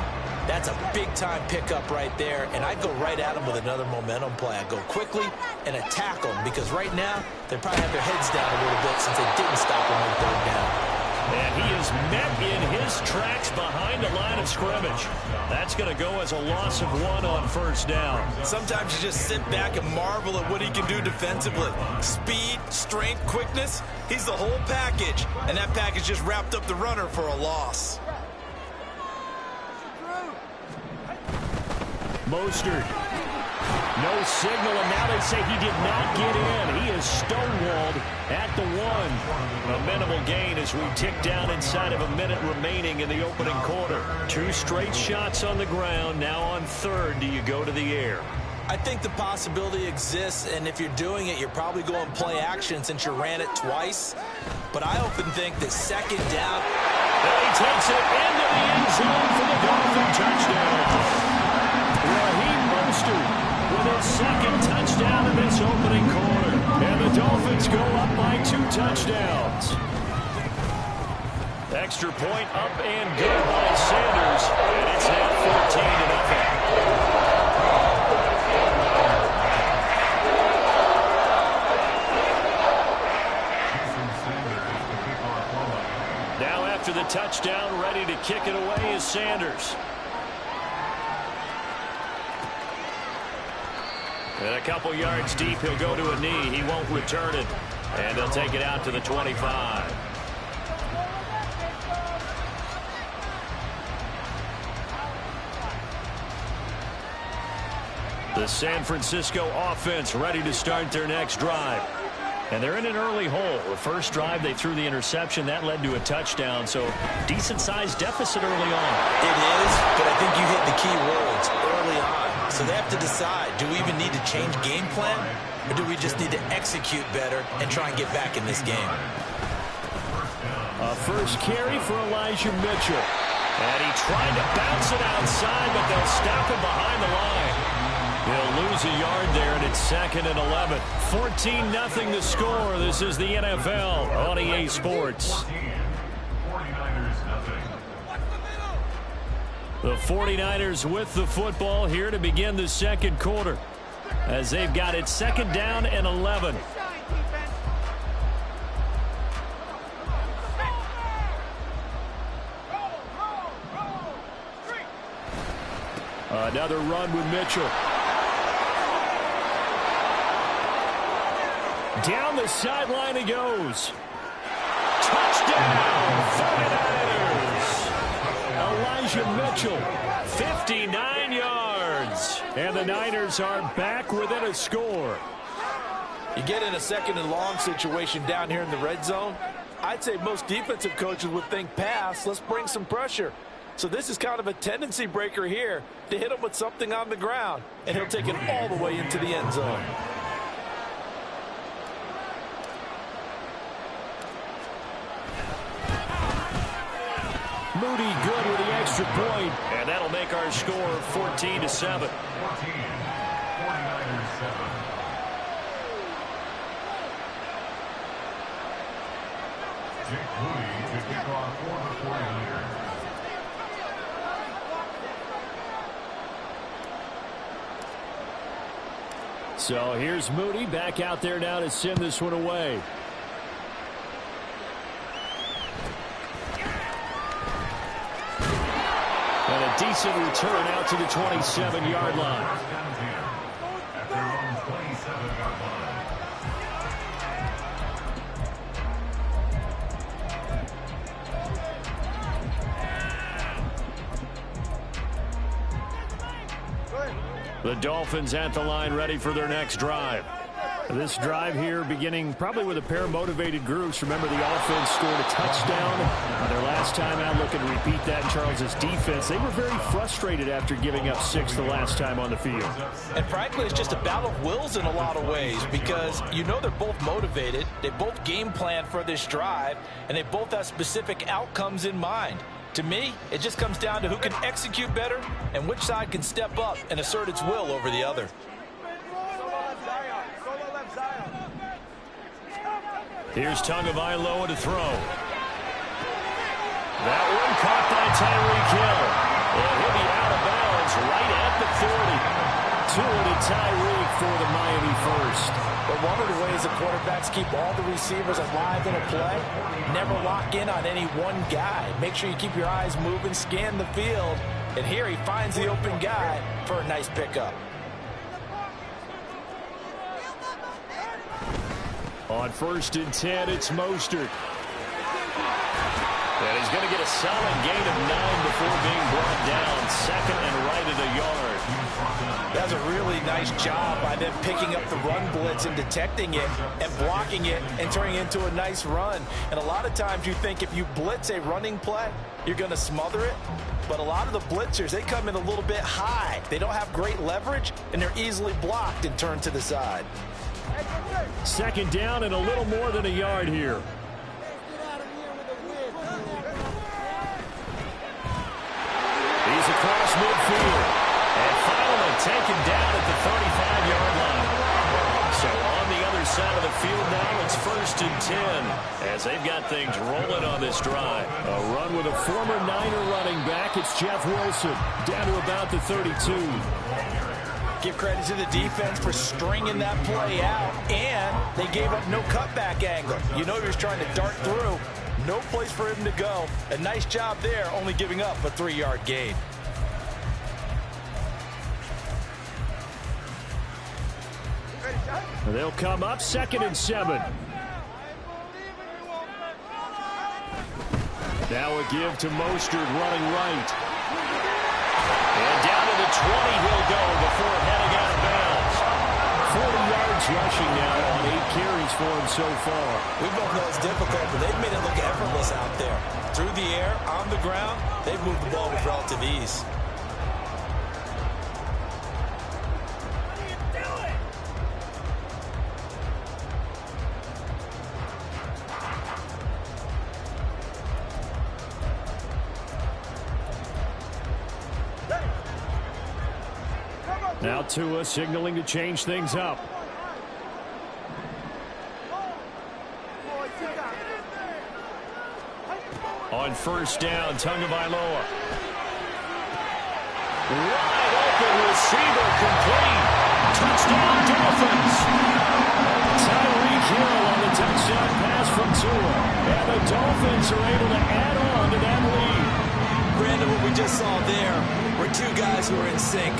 that's a big-time pickup right there. And I'd go right at him with another momentum play. I'd go quickly and attack them, because right now they probably have their heads down a little bit since they didn't stop him on 3rd down. And he is met in his tracks behind the line of scrimmage. That's going to go as a loss of 1 on 1st down. Sometimes you just sit back and marvel at what he can do defensively. Speed, strength, quickness, he's the whole package. And that package just wrapped up the runner for a loss. Mostert. No signal, and now they say he did not get in. He is stonewalled at the 1. A minimal gain as we tick down inside of a minute remaining in the opening quarter. 2 straight shots on the ground. Now on 3rd, do you go to the air? I think the possibility exists, and if you're doing it, you're probably going play action since you ran it twice. But I often think that 2nd down. And he takes it into the end zone for the Dolphin touchdown. Raheem Mostert with his 2nd touchdown in this opening quarter. And the Dolphins go up by 2 touchdowns. Extra point up and good by Sanders. And it's now 14-0. Now after the touchdown, ready to kick it away is Sanders. And a couple yards deep, he'll go to a knee. He won't return it. And he'll take it out to the 25. The San Francisco offense ready to start their next drive. And they're in an early hole. The first drive, they threw the interception. That led to a touchdown. So decent-sized deficit early on. It is, but I think you hit the key words early on. So they have to decide, do we even need to change game plan, or do we just need to execute better and try and get back in this game? A first carry for Elijah Mitchell. And he tried to bounce it outside, but they'll stop him behind the line. They'll lose a yard there, and it's 2nd and 11. 14-0 the score. This is the NFL on EA Sports. The 49ers with the football here to begin the second quarter, as they've got it 2nd down and 11. Another run with Mitchell. Down the sideline he goes. Touchdown, 49ers. Elijah Mitchell, 59 yards. And the Niners are back within a score. You get in a 2nd and long situation down here in the red zone. I'd say most defensive coaches would think pass. Let's bring some pressure. So this is kind of a tendency breaker here to hit him with something on the ground. And he'll take it all the way into the end zone. Moody good with the extra point. And that'll make our score 14-7. 49ers 7. Jake Moody to kick off for the 49ers. So here's Moody back out there now to send this one away. And a decent return out to the 27-yard line. At their own 27-yard line. The Dolphins at the line ready for their next drive. This drive here beginning probably with a pair of motivated groups. Remember, the offense scored a touchdown their last time out. Looking to repeat that in Charles's defense. They were very frustrated after giving up 6 the last time on the field. And frankly, it's just a battle of wills in a lot of ways, because you know they're both motivated. They both game plan for this drive, and they both have specific outcomes in mind. To me, it just comes down to who can execute better and which side can step up and assert its will over the other. Here's Tagovailoa to throw. That one caught by Tyreek Hill. And he'll be out of bounds right at the 40. 2 to Tyreek for the Miami first. But one of the ways the quarterbacks keep all the receivers alive in a play, never lock in on any one guy. Make sure you keep your eyes moving, scan the field. And here he finds the open guy for a nice pickup. On 1st and 10, it's Mostert. And he's going to get a solid gain of 9 before being brought down. 2nd and right at a yard. That's a really nice job by them picking up the run blitz and detecting it and blocking it and turning it into a nice run. And a lot of times you think if you blitz a running play, you're going to smother it. But a lot of the blitzers, they come in a little bit high. They don't have great leverage, and they're easily blocked and turned to the side. 2nd down and a little more than a yard here. He's across midfield. And finally taken down at the 35-yard line. So on the other side of the field now, it's 1st and 10 as they've got things rolling on this drive. A run with a former Niner running back. It's Jeff Wilson down to about the 32. Give credit to the defense for stringing that play out, and they gave up no cutback angle. You know he was trying to dart through. No place for him to go. A nice job there, only giving up a 3-yard gain. They'll come up 2nd and 7. Now a give to Mostert running right. And down to the 20 he'll go before heading out of bounds. 40 yards rushing now on 8 carries for him so far. We both know it's difficult, but they've made it look effortless out there. Through the air, on the ground, they've moved the ball with relative ease. Now Tua signaling to change things up. On first down, Tagovailoa. Wide open receiver complete. Touchdown Dolphins. Tyreek Hill on the touchdown pass from Tua. And the Dolphins are able to add on to that lead. Brandon, what we just saw there were two guys who are in sync.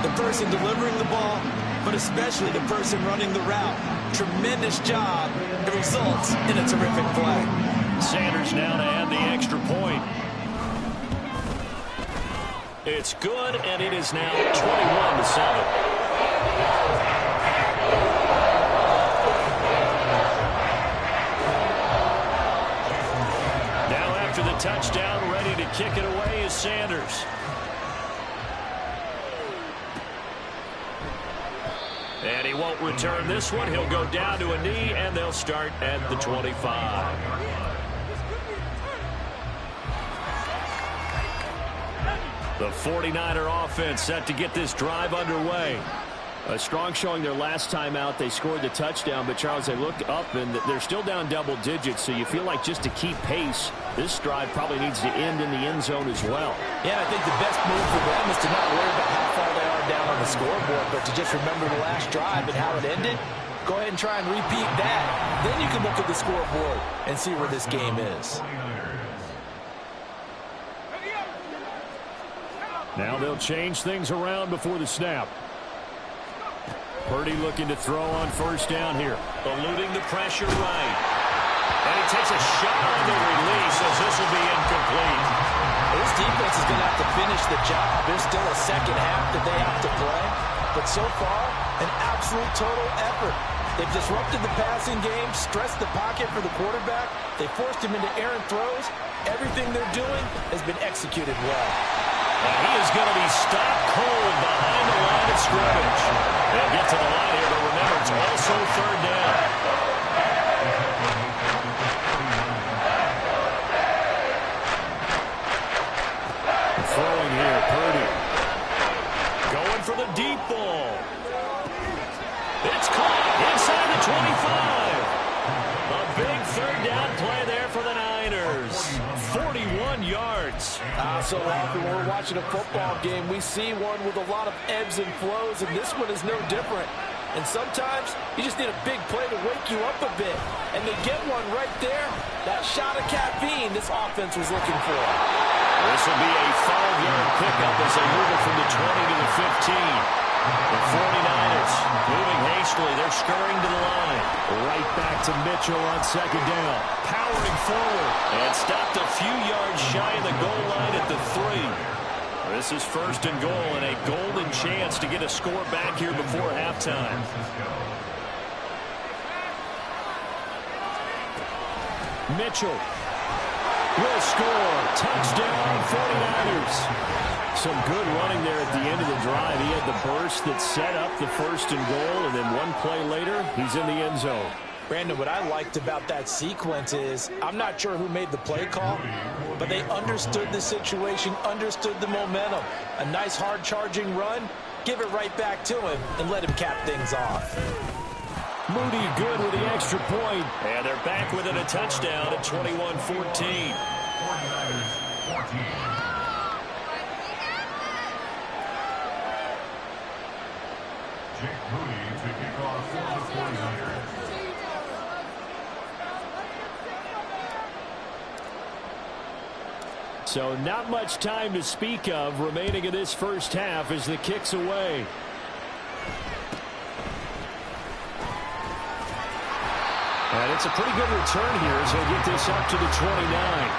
The person delivering the ball, but especially the person running the route. Tremendous job. It results in a terrific play. Sanders now to add the extra point. It's good, and it is now 21-7. Now after the touchdown, ready to kick it away is Sanders. And he won't return this one. He'll go down to a knee, and they'll start at the 25. The 49er offense set to get this drive underway. A strong showing their last time out. They scored the touchdown, but Charles, they looked up, and they're still down double digits, so you feel like just to keep pace, this drive probably needs to end in the end zone as well. Yeah, I think the best move for them is to not worry about how far they are down on the scoreboard, but to just remember the last drive and how it ended. Go ahead and try and repeat that. Then you can look at the scoreboard and see where this game is. Now they'll change things around before the snap. Purdy looking to throw on first down here. Eluding the pressure right. And he takes a shot on the release as this will be incomplete. This defense is going to have to finish the job. There's still a second half that they have to play. But so far, an absolute total effort. They've disrupted the passing game, stressed the pocket for the quarterback. They forced him into errant throws. Everything they're doing has been executed well. And he is going to be stopped cold behind the line of scrimmage. They'll get to the line here, but remember, it's also third down. Throwing here, Purdy. Going for the deep ball. It's caught inside the 25. A big third down play there for the Niners. 41 yards. So often when we're watching a football game, we see one with a lot of ebbs and flows, and this one is no different. And sometimes you just need a big play to wake you up a bit. And they get one right there. That shot of caffeine this offense was looking for. This will be a 5-yard pickup as they move it from the 20 to the 15. The 49ers moving hastily. They're scurrying to the line. Right back to Mitchell on second down. Powering forward. And stopped a few yards shy of the goal line at the 3. This is first and goal and a golden chance to get a score back here before halftime. Mitchell will score. Touchdown 49ers. Some good running there at the end of the drive. He had the burst that set up the first and goal, and then one play later, he's in the end zone. Brandon, what I liked about that sequence is, I'm not sure who made the play call, but they understood the situation, understood the momentum. A nice hard charging run, give it right back to him, and let him cap things off. Moody good with the extra point. And they're back within a touchdown at 21-14. Jake Moody to kick off for the 49ers. So not much time to speak of remaining in this first half as the kick's away. And it's a pretty good return here as they get this up to the 29.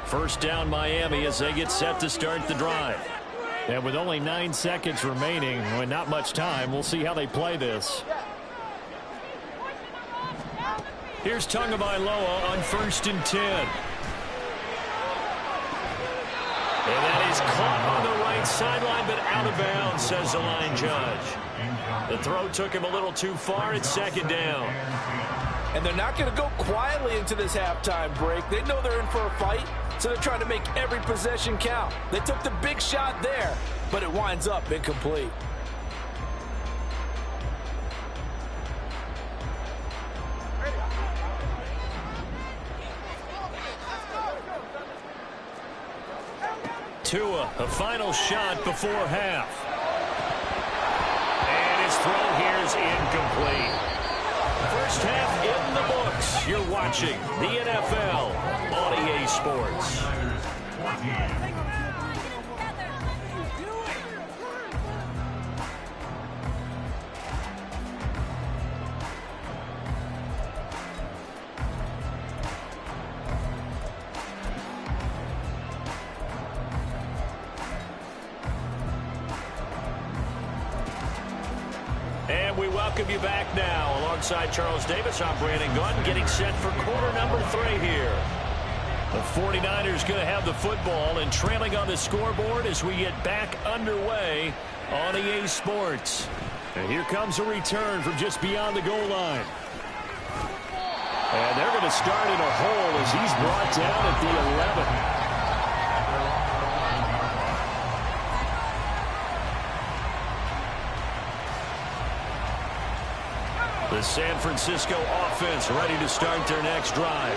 First down Miami as they get set to start the drive. And with only 9 seconds remaining, and not much time, we'll see how they play this. Here's Tagovailoa on 1st and 10. And that is caught on the right sideline, but out of bounds, says the line judge. The throw took him a little too far. It's second down. And they're not going to go quietly into this halftime break. They know they're in for a fight, so they're trying to make every possession count. They took the big shot there, but it winds up incomplete. Tua, a final shot before half. And his throw here is incomplete. First half in the books. You're watching the NFL on EA Sports. And we welcome you back now. Alongside Charles Davis, I'm Brandon Gunn, getting set for quarter number 3 here. The 49ers going to have the football and trailing on the scoreboard as we get back underway on EA Sports. And here comes a return from just beyond the goal line. And they're going to start in a hole as he's brought down at the 11. The San Francisco offense ready to start their next drive.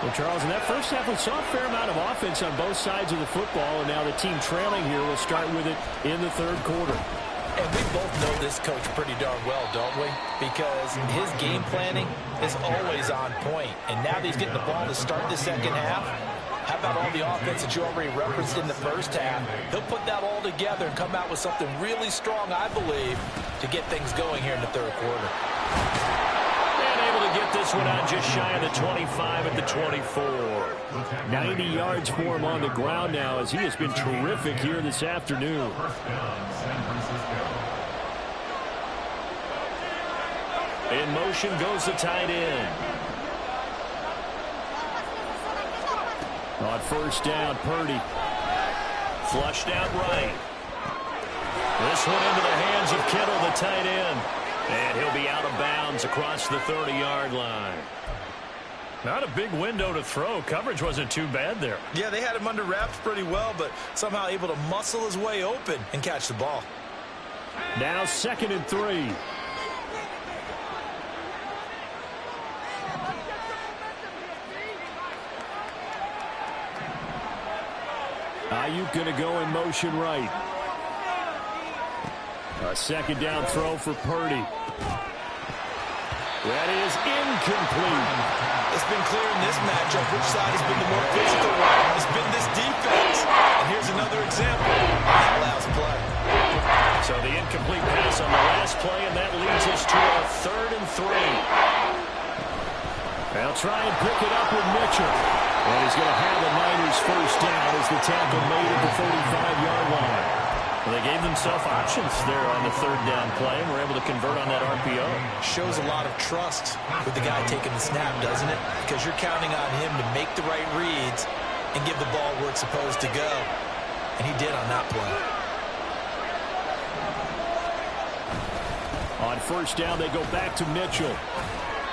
Well, Charles, in that first half, we saw a fair amount of offense on both sides of the football, and now the team trailing here will start with it in the third quarter. And we both know this coach pretty darn well, don't we? Because his game planning is always on point. And now that he's getting the ball to start the second half, how about all the offense that you already referenced in the first half? He'll put that all together and come out with something really strong, I believe, to get things going here in the third quarter. And able to get this one out just shy of the 25 at the 24. 90 yards for him on the ground now as he has been terrific here this afternoon. In motion goes the tight end. On first down, Purdy. Flushed out right. This one into the hands of Kittle, the tight end. And he'll be out of bounds across the 30-yard line. Not a big window to throw. Coverage wasn't too bad there. Yeah, they had him under wraps pretty well, but somehow able to muscle his way open and catch the ball. Now 2nd and 3. Ayuk going to go in motion right. A second down throw for Purdy. That is incomplete. It's been clear in this matchup which side has been the more physical one. It's been this defense. And here's another example on that last play. So the incomplete pass on the last play, and that leads us to a 3rd and 3. They'll try and pick it up with Mitchell. And he's going to have the Niners first down as the tackle made at the 35-yard line. Well, they gave themselves options there on the 3rd down play and were able to convert on that RPO. Shows a lot of trust with the guy taking the snap, doesn't it? Because you're counting on him to make the right reads and give the ball where it's supposed to go. And he did on that play. On first down, they go back to Mitchell.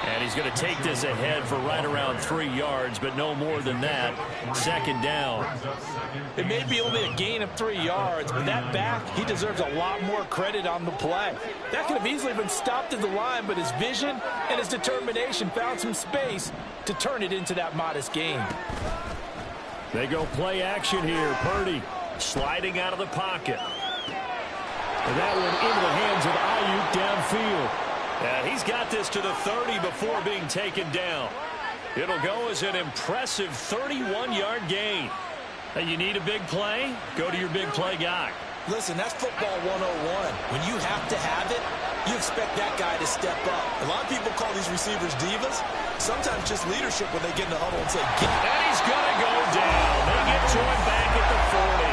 And he's going to take this ahead for right around 3 yards, but no more than that. 2nd down. It may be only a gain of 3 yards, but that back, he deserves a lot more credit on the play. That could have easily been stopped at the line, but his vision and his determination found some space to turn it into that modest gain. They go play action here. Purdy Sliding out of the pocket. And that one into the hands of Ayuk downfield. And he's got this to the 30 before being taken down. It'll go as an impressive 31-yard gain. And you need a big play? Go to your big play guy. Listen, that's football 101. When you have to have it, you expect that guy to step up. A lot of people call these receivers divas. Sometimes just leadership when they get in the huddle and say, get. And he's going to go down. They get to him back at the 40.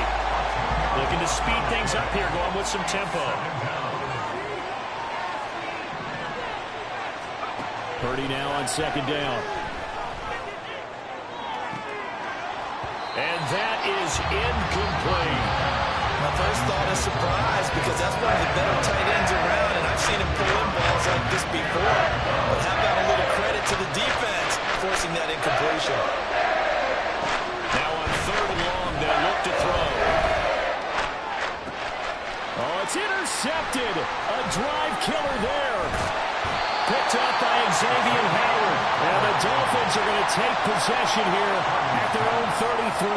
Looking to speed things up here, going with some tempo. Purdy now on 2nd down. And that is incomplete. My first thought is surprise because that's one of the better tight ends around, and I've seen him pull in balls like this before. But how about a little credit to the defense forcing that incompletion? Now on 3rd and long, they'll look to throw. Oh, it's intercepted. A drive killer there. Picked up by Xavier Howard. And the Dolphins are going to take possession here at their own 33.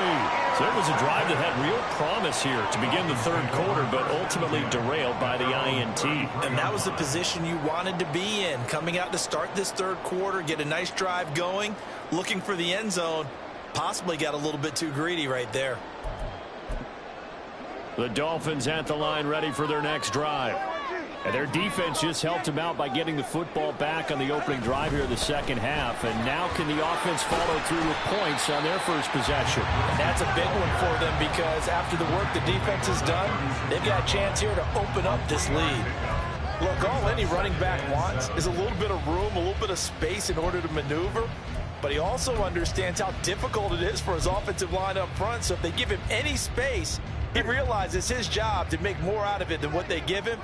So it was a drive that had real promise here to begin the 3rd quarter, but ultimately derailed by the INT. And that was the position you wanted to be in. Coming out to start this 3rd quarter, get a nice drive going, looking for the end zone. Possibly got a little bit too greedy right there. The Dolphins at the line ready for their next drive. And their defense just helped them out by getting the football back on the opening drive here in the 2nd half. And now can the offense follow through with points on their first possession? And that's a big one for them because after the work the defense has done, they've got a chance here to open up this lead. Look, all any running back wants is a little bit of room, a little bit of space in order to maneuver. But he also understands how difficult it is for his offensive line up front. So if they give him any space, he realizes it's his job to make more out of it than what they give him.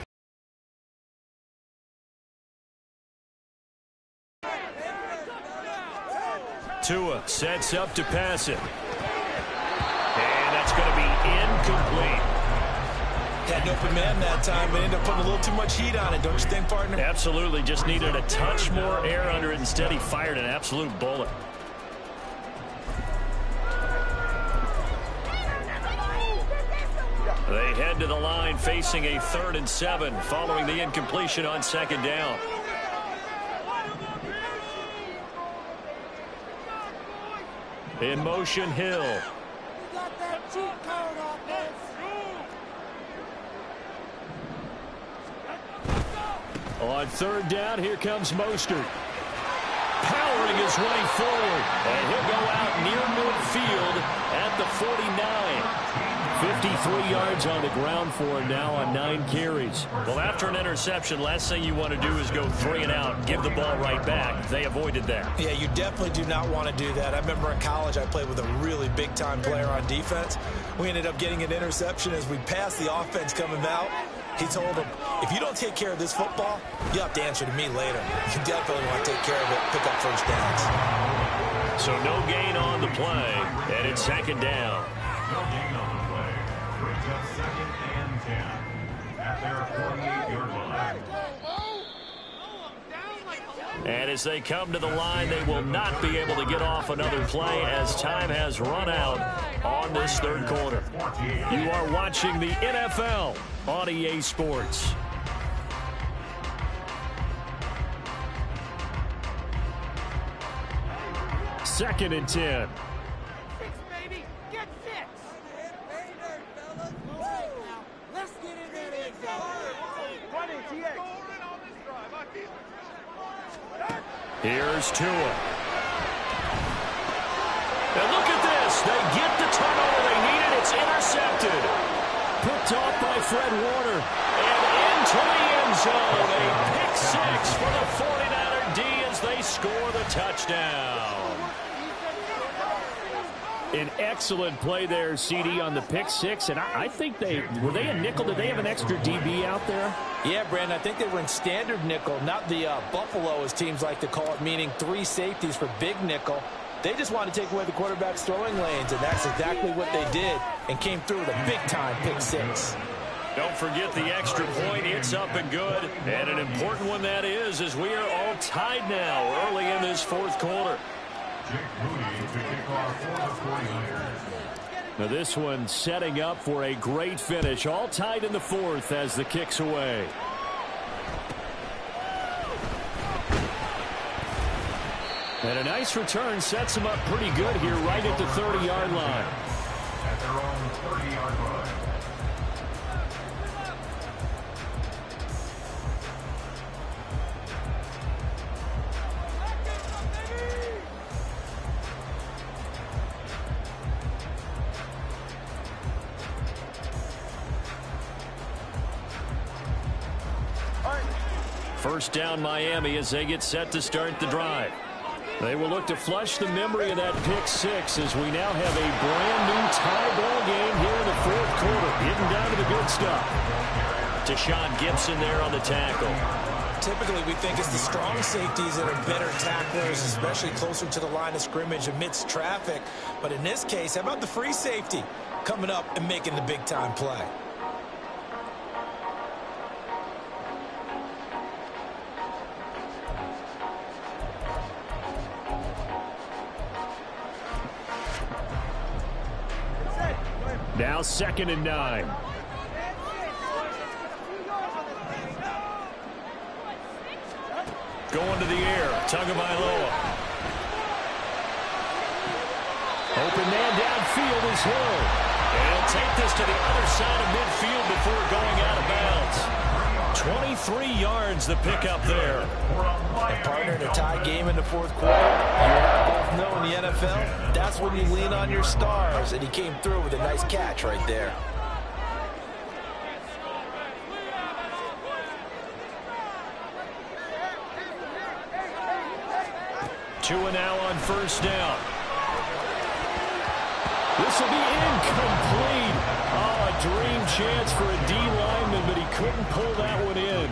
Tua sets up to pass it. And that's going to be incomplete. Had an open man that time, but ended up putting a little too much heat on it, don't you think, partner? Absolutely. Just needed a touch more air under it. Instead, he fired an absolute bullet. They head to the line facing a 3rd and 7 following the incompletion on 2nd down. In motion, Hill. On 3rd down, here comes Mostert. Powering his way forward. And he'll go out near midfield at the 49. 53 yards on the ground for him now on 9 carries. Well, after an interception, last thing you want to do is go 3 and out, give the ball right back. They avoided that. Yeah, you definitely do not want to do that. I remember in college I played with a really big-time player on defense. We ended up getting an interception as we passed the offense coming out. He told him, if you don't take care of this football, you'll have to answer to me later. You definitely want to take care of it, pick up first downs. So no gain on the play, and it's 2nd down. No gain on the play. Brings up 2nd and 10 at their 48-yard line. And as they come to the line, they will not be able to get off another play as time has run out on this 3rd quarter. You are watching the NFL on EA Sports. Second and 10. Here's Tua. And look at this. They get the turnover they needed. It's intercepted. Picked off by Fred Warner. And into the end zone. A pick 6 for the 49er D as they score the touchdown. An excellent play there, CD, on the pick 6. And I think were they a nickel? Did they have an extra DB out there? Yeah, Brandon, I think they were in standard nickel, not the Buffalo, as teams like to call it, meaning 3 safeties for big nickel. They just wanted to take away the quarterback's throwing lanes, and that's exactly what they did, and came through with a big-time pick 6. Don't forget the extra point. It's up and good. And an important one that is, as we are all tied now early in this 4th quarter. Jake Moody to kick off for the 49ers. Now this one setting up for a great finish. All tied in the 4th as the kick's away. And a nice return sets them up pretty good here right at the 30-yard line. At their own 30-yard line. First down Miami as they get set to start the drive. They will look to flush the memory of that pick six as we now have a brand new tie ball game here in the fourth quarter. Getting down to the good stuff. Deshaun Gibson there on the tackle. Typically, we think it's the strong safeties that are better tacklers, especially closer to the line of scrimmage amidst traffic. But in this case, how about the free safety coming up and making the big-time play? Now 2nd and 9. Going to the air. Tagovailoa. Open man downfield is Hill. And he'll take this to the other side of midfield before going out of bounds. 23 yards the pickup there. A partner in a tie game in the fourth quarter. You and I both know in the NFL, that's when you lean on your stars. And he came through with a nice catch right there. Two and now on first down. This will be incomplete. Oh, a dream chance for a D lineman, but he couldn't pull that one in.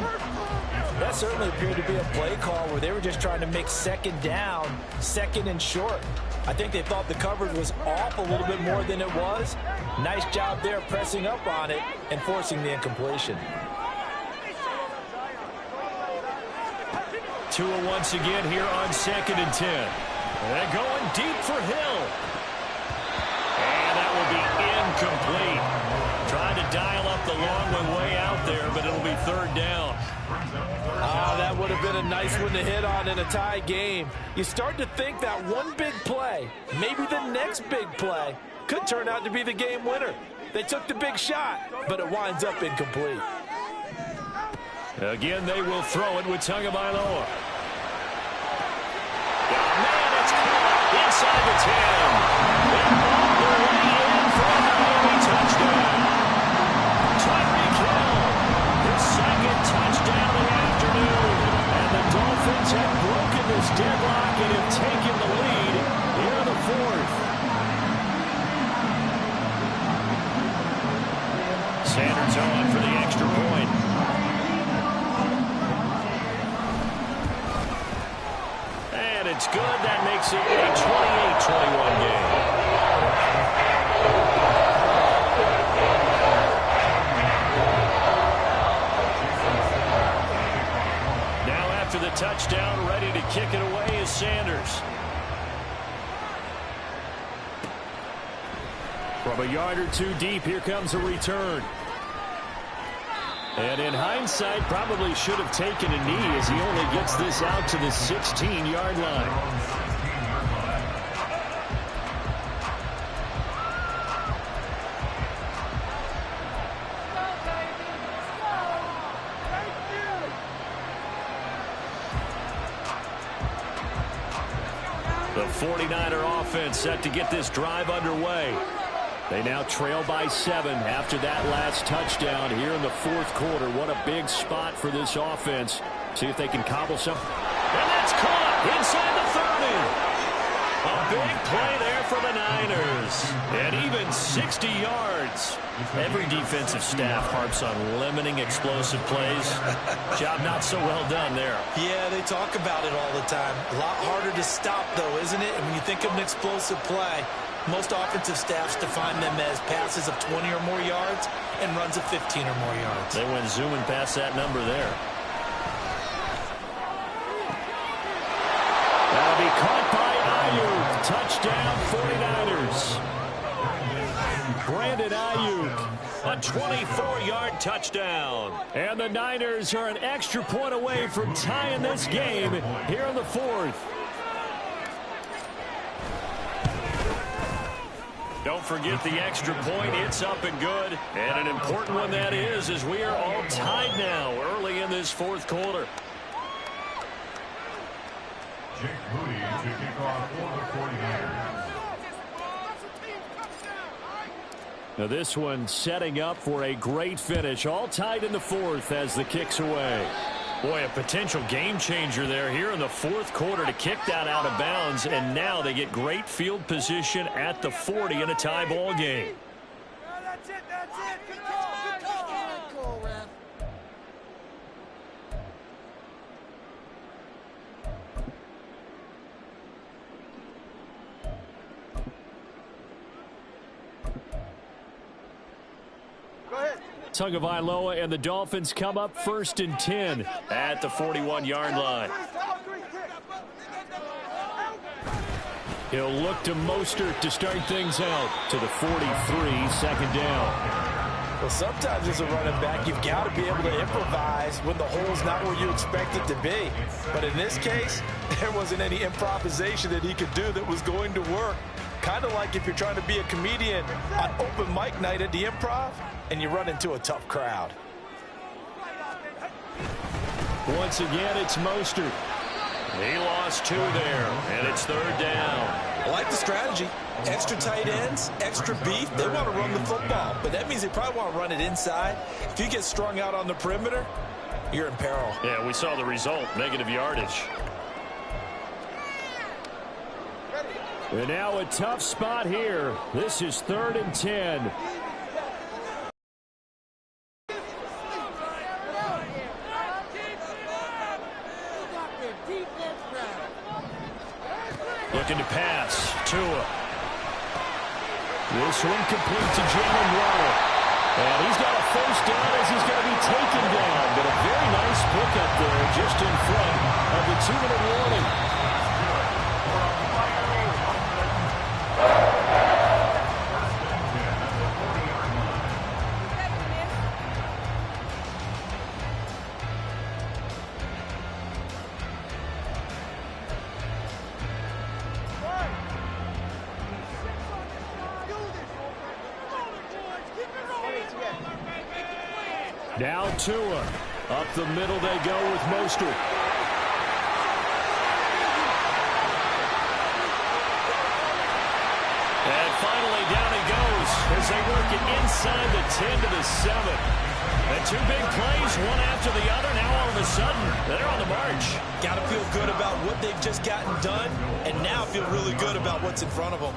That certainly appeared to be a play call where they were just trying to make second down, second and short. I think they thought the coverage was off a little bit more than it was. Nice job there pressing up on it and forcing the incompletion. Tua once again here on 2nd and 10. They're going deep for Hill. And that will be incomplete. Trying to dial up the long one way out there, but it'll be 3rd down. That would have been a nice one to hit on in a tie game. You start to think that one big play, maybe the next big play, could turn out to be the game winner. They took the big shot, but it winds up incomplete. Again, they will throw it with Tagovailoa. Man, it's caught inside the 10. They ball their way in for a Miami touchdown. Tyreek Hill, his 2nd touchdown of the afternoon. And the Dolphins have broken this deadlock and have taken the lead here in the 4th. Sanders on for the extra point. It's good. That makes it a 28-21 game. Now after the touchdown, ready to kick it away is Sanders. From a yard or two deep, here comes a return. And in hindsight, probably should have taken a knee as he only gets this out to the 16-yard line. The 49er offense set to get this drive underway. They now trail by 7 after that last touchdown here in the 4th quarter. What a big spot for this offense. See if they can cobble some. And that's caught inside the 30. A big play there for the Niners. And even 60 yards. Every defensive staff harps on limiting explosive plays. Job not so well done there. Yeah, they talk about it all the time. A lot harder to stop, though, isn't it? And when you think of an explosive play, most offensive staffs define them as passes of 20 or more yards and runs of 15 or more yards. They went zooming past that number there. That'll be caught by Ayuk. Touchdown 49ers. Brandon Ayuk. A 24-yard touchdown. And the Niners are an extra point away from tying this game here in the 4th. Don't forget the extra point. It's up and good. And an important one that is, as we are all tied now early in this 4th quarter. Jake Moody to kick off for the 49ers. Now this one setting up for a great finish. All tied in the 4th as the kick's away. Boy, a potential game changer there here in the fourth quarter to kick that out of bounds, and now they get great field position at the 40 in a tie ball game. That's it. Good call, ref. Tagovailoa and the Dolphins come up 1st and 10 at the 41-yard line. He'll look to Mostert to start things out to the 43, 2nd down. Well, sometimes as a running back, you've got to be able to improvise when the hole's not where you expect it to be. But in this case, there wasn't any improvisation that he could do that was going to work. Kind of like if you're trying to be a comedian on open mic night at the Improv and you run into a tough crowd. Once again, it's Mostert. He lost 2 there, and it's 3rd down. I like the strategy. Extra tight ends, extra beef. They want to run the football, but that means they probably want to run it inside. If you get strung out on the perimeter, you're in peril. Yeah, we saw the result, negative yardage. And now a tough spot here. This is 3rd and 10. Looking to pass. Tua. This one complete to Jalen Waddle. And he's got a 1st down as he's going to be taken down. But a very nice pickup there just in front of the 2-minute warning. Now Tua. Up the middle they go with Mostert. And finally down he goes as they work it inside the 10 to the 7. And 2 big plays, one after the other. Now all of a sudden, they're on the march. Got to feel good about what they've just gotten done, and now feel really good about what's in front of them.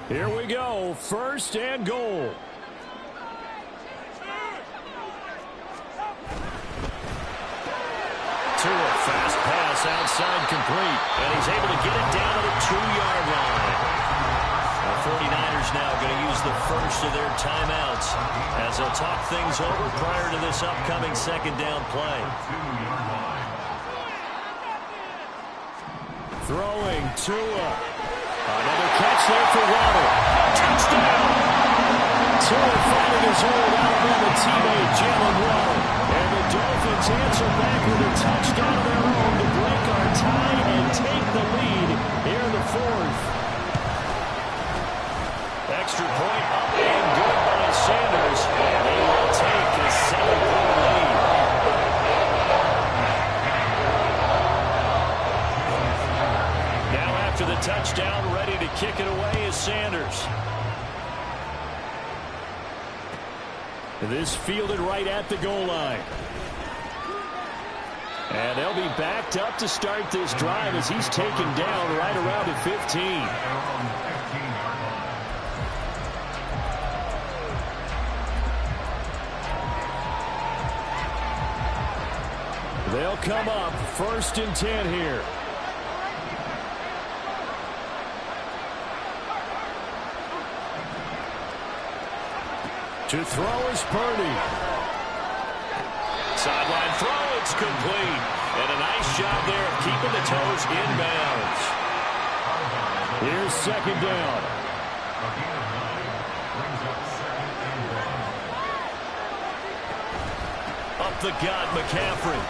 Here we go, 1st and goal. Tua, fast pass outside complete. And he's able to get it down to the 2-yard line. The 49ers now going to use the first of their timeouts as they'll talk things over prior to this upcoming 2nd down play. Throwing Tua. Another catch there for Waddle. Touchdown! Tua finding his old Alabama teammate, Jalen Waddle. And the Dolphins answer back with a touchdown of their own to break our tie and take the lead here in the 4th. Extra point up and good by Sanders. And they will take a 7-point lead. Now after the touchdown, ready to kick it away is Sanders. This fielded right at the goal line. And they'll be backed up to start this drive as he's taken down right around the 15. They'll come up 1st and 10 here. To throw is Purdy. Sideline throw, it's complete. And a nice job there of keeping the toes inbounds. Here's 2nd down. Up the gut, McCaffrey.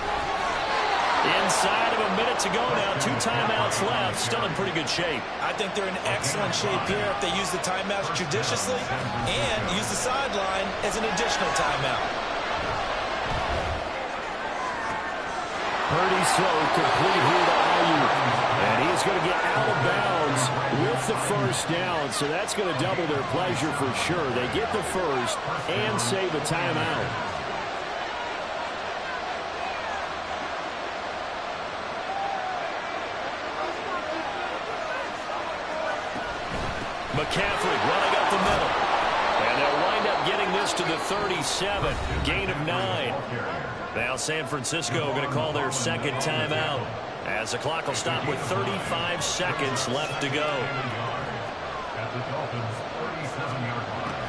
Inside of a minute to go now. 2 timeouts left. Still in pretty good shape. I think they're in excellent shape here if they use the timeouts judiciously and use the sideline as an additional timeout. Purdy's throw complete here to Ayuk. And he is going to get out of bounds with the first down, so that's going to double their pleasure for sure. They get the first and save a timeout. McCaffrey running up the middle. And they'll wind up getting this to the 37. Gain of 9. Now San Francisco going to call their second timeout, as the clock will stop with 35 seconds left to go.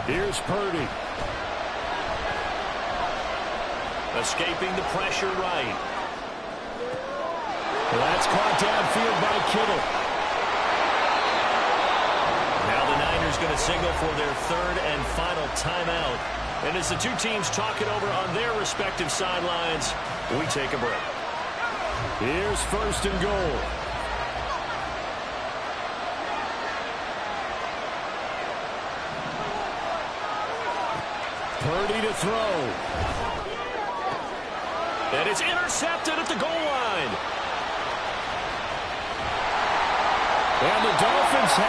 Here's Purdy. Escaping the pressure right. Well, that's caught downfield by Kittle. Now the Niners going to signal for their third and final timeout. And as the two teams talk it over on their respective sidelines, we take a break. Here's first and goal. Purdy to throw. And it's intercepted at the goal line. And the Dolphins